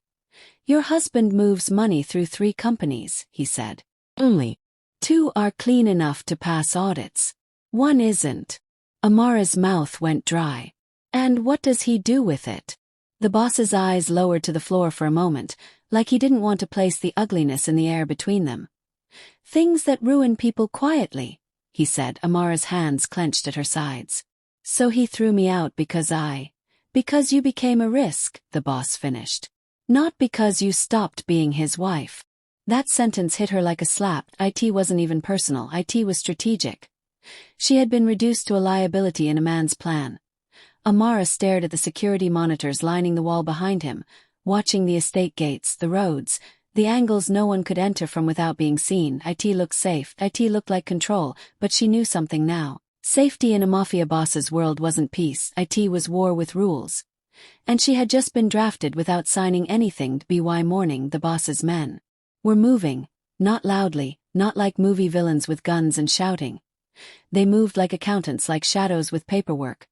Your husband moves money through 3 companies, he said. Only 2 are clean enough to pass audits. 1 isn't. Amara's mouth went dry. And what does he do with it? The boss's eyes lowered to the floor for a moment, like he didn't want to place the ugliness in the air between them. "Things that ruin people quietly," he said, Amara's hands clenched at her sides. "So he threw me out because you became a risk," the boss finished. "Not because you stopped being his wife." That sentence hit her like a slap. It wasn't even personal, it was strategic. She had been reduced to a liability in a man's plan. Amara stared at the security monitors lining the wall behind him, watching the estate gates, the roads, the angles no one could enter from without being seen. It looked safe, it looked like control, but she knew something now. Safety in a mafia boss's world wasn't peace, it was war with rules. And she had just been drafted without signing anything. By morning the boss's men were moving, not loudly, not like movie villains with guns and shouting. They moved like accountants, like shadows with paperwork.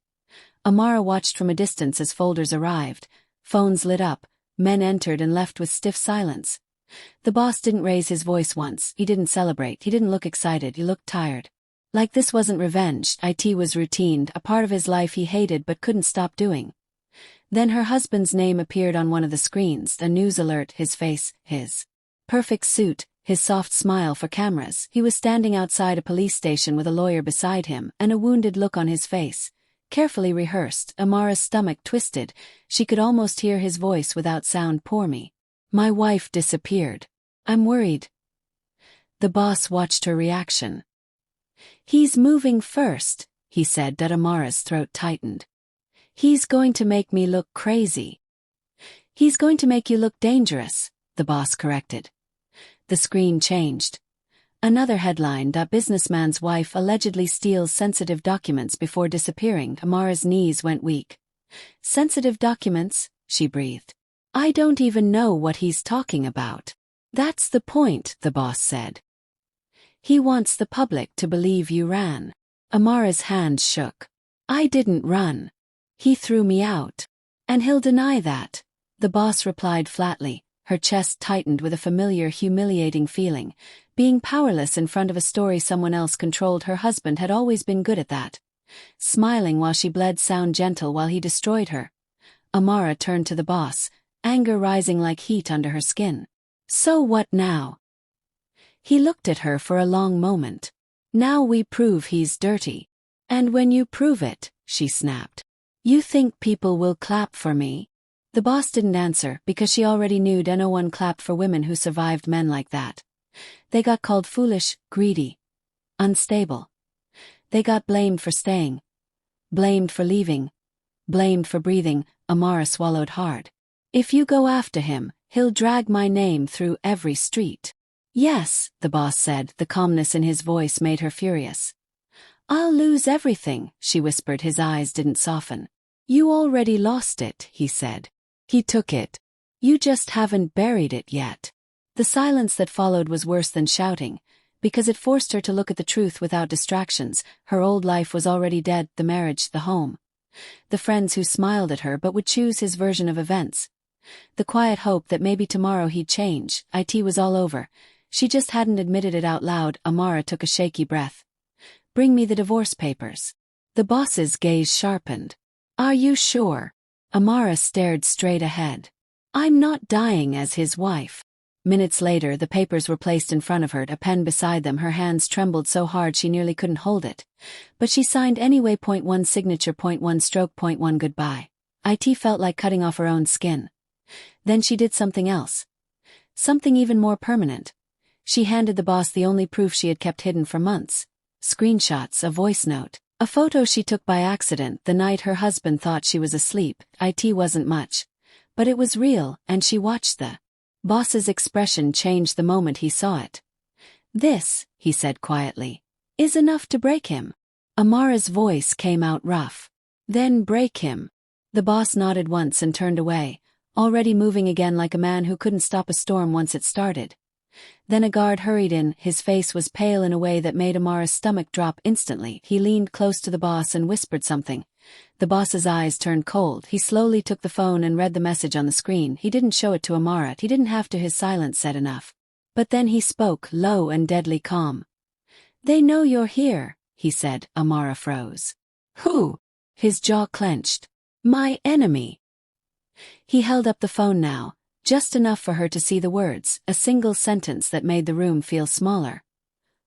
Amara watched from a distance as folders arrived, phones lit up, men entered and left with stiff silence. The boss didn't raise his voice once, he didn't celebrate, he didn't look excited, he looked tired. Like this wasn't revenge, it was routine, a part of his life he hated but couldn't stop doing. Then her husband's name appeared on one of the screens, a news alert, his face, his perfect suit, his soft smile for cameras. He was standing outside a police station with a lawyer beside him and a wounded look on his face. Carefully rehearsed, Amara's stomach twisted. She could almost hear his voice without sound. "Poor me. My wife disappeared. I'm worried." The boss watched her reaction. "He's moving first," he said. Amara's throat tightened. "He's going to make me look crazy." "He's going to make you look dangerous," the boss corrected. The screen changed. Another headline: "Businessman's wife allegedly steals sensitive documents before disappearing." Amara's knees went weak. "Sensitive documents?" she breathed. "I don't even know what he's talking about." "That's the point," the boss said. "He wants the public to believe you ran." Amara's hands shook. "I didn't run. He threw me out. And he'll deny that," the boss replied flatly. Her chest tightened with a familiar, humiliating feeling. Being powerless in front of a story someone else controlled. Her husband had always been good at that. Smiling while she bled, sound gentle while he destroyed her. Amara turned to the boss, anger rising like heat under her skin. "So what now?" He looked at her for a long moment. "Now we prove he's dirty. And when you prove it," she snapped, "you think people will clap for me?" The boss didn't answer because she already knew no one clapped for women who survived men like that. They got called foolish, greedy, unstable. They got blamed for staying, blamed for leaving, blamed for breathing. Amara swallowed hard. "If you go after him, he'll drag my name through every street." "Yes," the boss said. The calmness in his voice made her furious. "I'll lose everything," she whispered. His eyes didn't soften. "You already lost it," he said. "He took it. You just haven't buried it yet." The silence that followed was worse than shouting, because it forced her to look at the truth without distractions. Her old life was already dead, the marriage, the home. The friends who smiled at her but would choose his version of events. The quiet hope that maybe tomorrow he'd change. It was all over. She just hadn't admitted it out loud. Amara took a shaky breath. "Bring me the divorce papers." The boss's gaze sharpened. "Are you sure?" Amara stared straight ahead. "I'm not dying as his wife." Minutes later, the papers were placed in front of her, a pen beside them. Her hands trembled so hard she nearly couldn't hold it. But she signed anyway. .1 signature, .1 stroke, .1 goodbye. It felt like cutting off her own skin. Then she did something else. Something even more permanent. She handed the boss the only proof she had kept hidden for months. Screenshots, a voice note. A photo she took by accident the night her husband thought she was asleep. It wasn't much. But it was real, and she watched the boss's expression change the moment he saw it. "This," he said quietly, "is enough to break him." Amara's voice came out rough. "Then break him." The boss nodded once and turned away, already moving again like a man who couldn't stop a storm once it started. Then a guard hurried in. His face was pale in a way that made Amara's stomach drop instantly. He leaned close to the boss and whispered something. The boss's eyes turned cold. He slowly took the phone and read the message on the screen. He didn't show it to Amara. He didn't have to. His silence said enough. But then he spoke, low and deadly calm. "They know you're here," he said. Amara froze. "Who?" His jaw clenched. "My enemy." He held up the phone now, just enough for her to see the words, a single sentence that made the room feel smaller.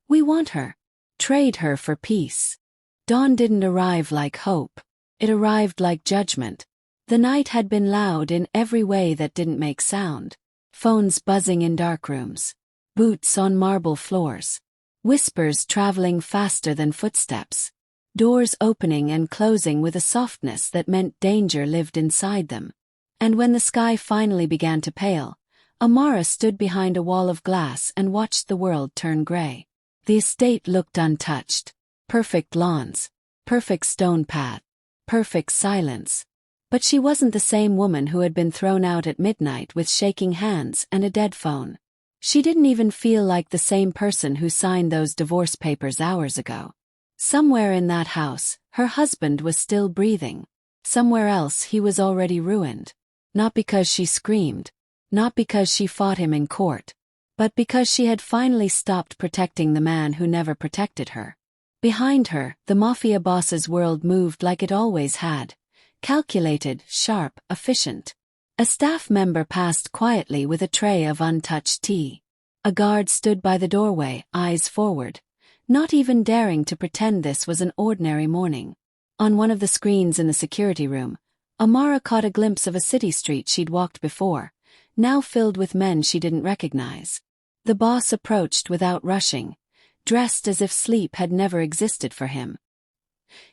"We want her. Trade her for peace." Dawn didn't arrive like hope. It arrived like judgment. The night had been loud in every way that didn't make sound. Phones buzzing in dark rooms. Boots on marble floors. Whispers traveling faster than footsteps. Doors opening and closing with a softness that meant danger lived inside them. And when the sky finally began to pale, Amara stood behind a wall of glass and watched the world turn gray. The estate looked untouched. Perfect lawns. Perfect stone path. Perfect silence. But she wasn't the same woman who had been thrown out at midnight with shaking hands and a dead phone. She didn't even feel like the same person who signed those divorce papers hours ago. Somewhere in that house, her husband was still breathing. Somewhere else he was already ruined. Not because she screamed. Not because she fought him in court. But because she had finally stopped protecting the man who never protected her. Behind her, the Mafia boss's world moved like it always had. Calculated, sharp, efficient. A staff member passed quietly with a tray of untouched tea. A guard stood by the doorway, eyes forward, not even daring to pretend this was an ordinary morning. On one of the screens in the security room, Amara caught a glimpse of a city street she'd walked before, now filled with men she didn't recognize. The boss approached without rushing, dressed as if sleep had never existed for him.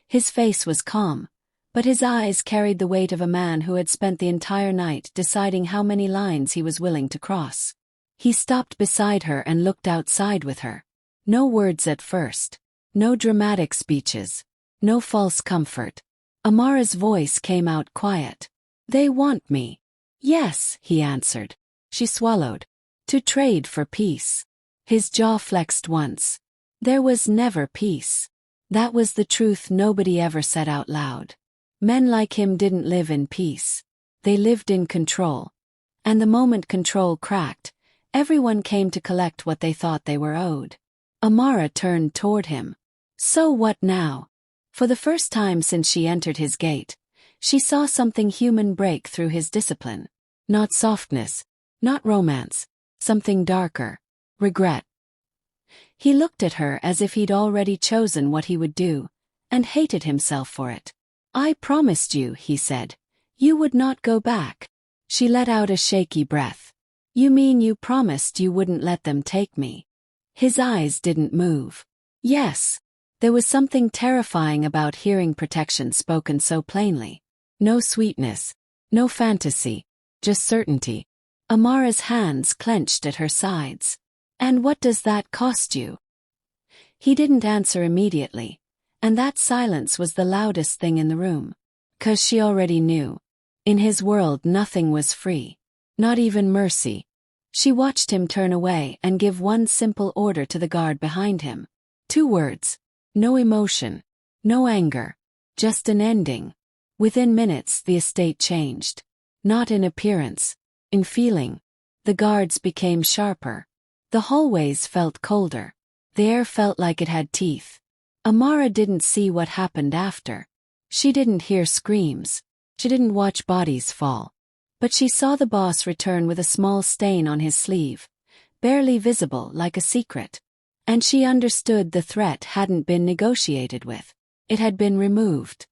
His face was calm, but his eyes carried the weight of a man who had spent the entire night deciding how many lines he was willing to cross. He stopped beside her and looked outside with her. No words at first. No dramatic speeches. No false comfort. Amara's voice came out quiet. "They want me." "Yes," he answered. She swallowed. "To trade for peace." His jaw flexed once. There was never peace. That was the truth nobody ever said out loud. Men like him didn't live in peace. They lived in control. And the moment control cracked, everyone came to collect what they thought they were owed. Amara turned toward him. So what now? For the first time since she entered his gate, she saw something human break through his discipline. Not softness, not romance, something darker. Regret. He looked at her as if he'd already chosen what he would do, and hated himself for it. "I promised you," he said, "you would not go back." She let out a shaky breath. "You mean you promised you wouldn't let them take me?" His eyes didn't move. Yes. There was something terrifying about hearing protection spoken so plainly. No sweetness. No fantasy. Just certainty. Amara's hands clenched at her sides. "And what does that cost you?" He didn't answer immediately, and that silence was the loudest thing in the room. 'Cause she already knew. In his world nothing was free. Not even mercy. She watched him turn away and give one simple order to the guard behind him. 2 words. No emotion. No anger. Just an ending. Within minutes the estate changed. Not in appearance. In feeling. The guards became sharper. The hallways felt colder. The air felt like it had teeth. Amara didn't see what happened after. She didn't hear screams. She didn't watch bodies fall. But she saw the boss return with a small stain on his sleeve, barely visible like a secret. And she understood the threat hadn't been negotiated with. It had been removed.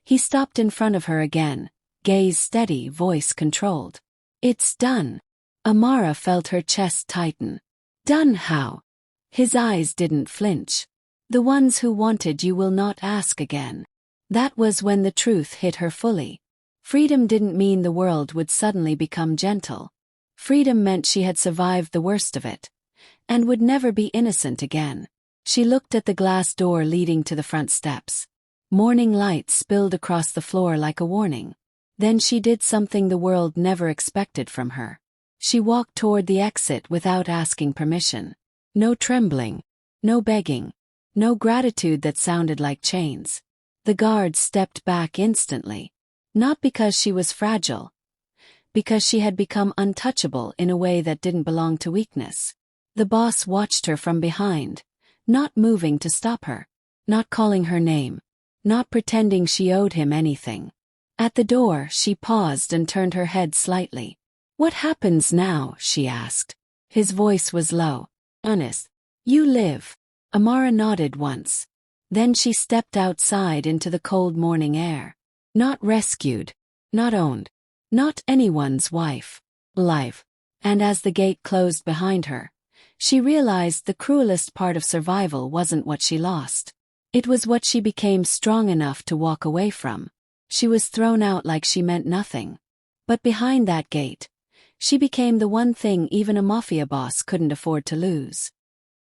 He stopped in front of her again, gaze steady, voice controlled. "It's done." Amara felt her chest tighten. "Done how?" His eyes didn't flinch. "The ones who wanted you will not ask again." That was when the truth hit her fully. Freedom didn't mean the world would suddenly become gentle. Freedom meant she had survived the worst of it, and would never be innocent again. She looked at the glass door leading to the front steps. Morning light spilled across the floor like a warning. Then she did something the world never expected from her. She walked toward the exit without asking permission. No trembling. No begging. No gratitude that sounded like chains. The guard stepped back instantly. Not because she was fragile. Because she had become untouchable in a way that didn't belong to weakness. The boss watched her from behind, not moving to stop her. Not calling her name. Not pretending she owed him anything. At the door, she paused and turned her head slightly. What happens now? She asked. His voice was low. Honest. You live. Amara nodded once. Then she stepped outside into the cold morning air. Not rescued. Not owned. Not anyone's wife. Life. And as the gate closed behind her, she realized the cruelest part of survival wasn't what she lost. It was what she became strong enough to walk away from. She was thrown out like she meant nothing. But behind that gate, she became the one thing even a mafia boss couldn't afford to lose.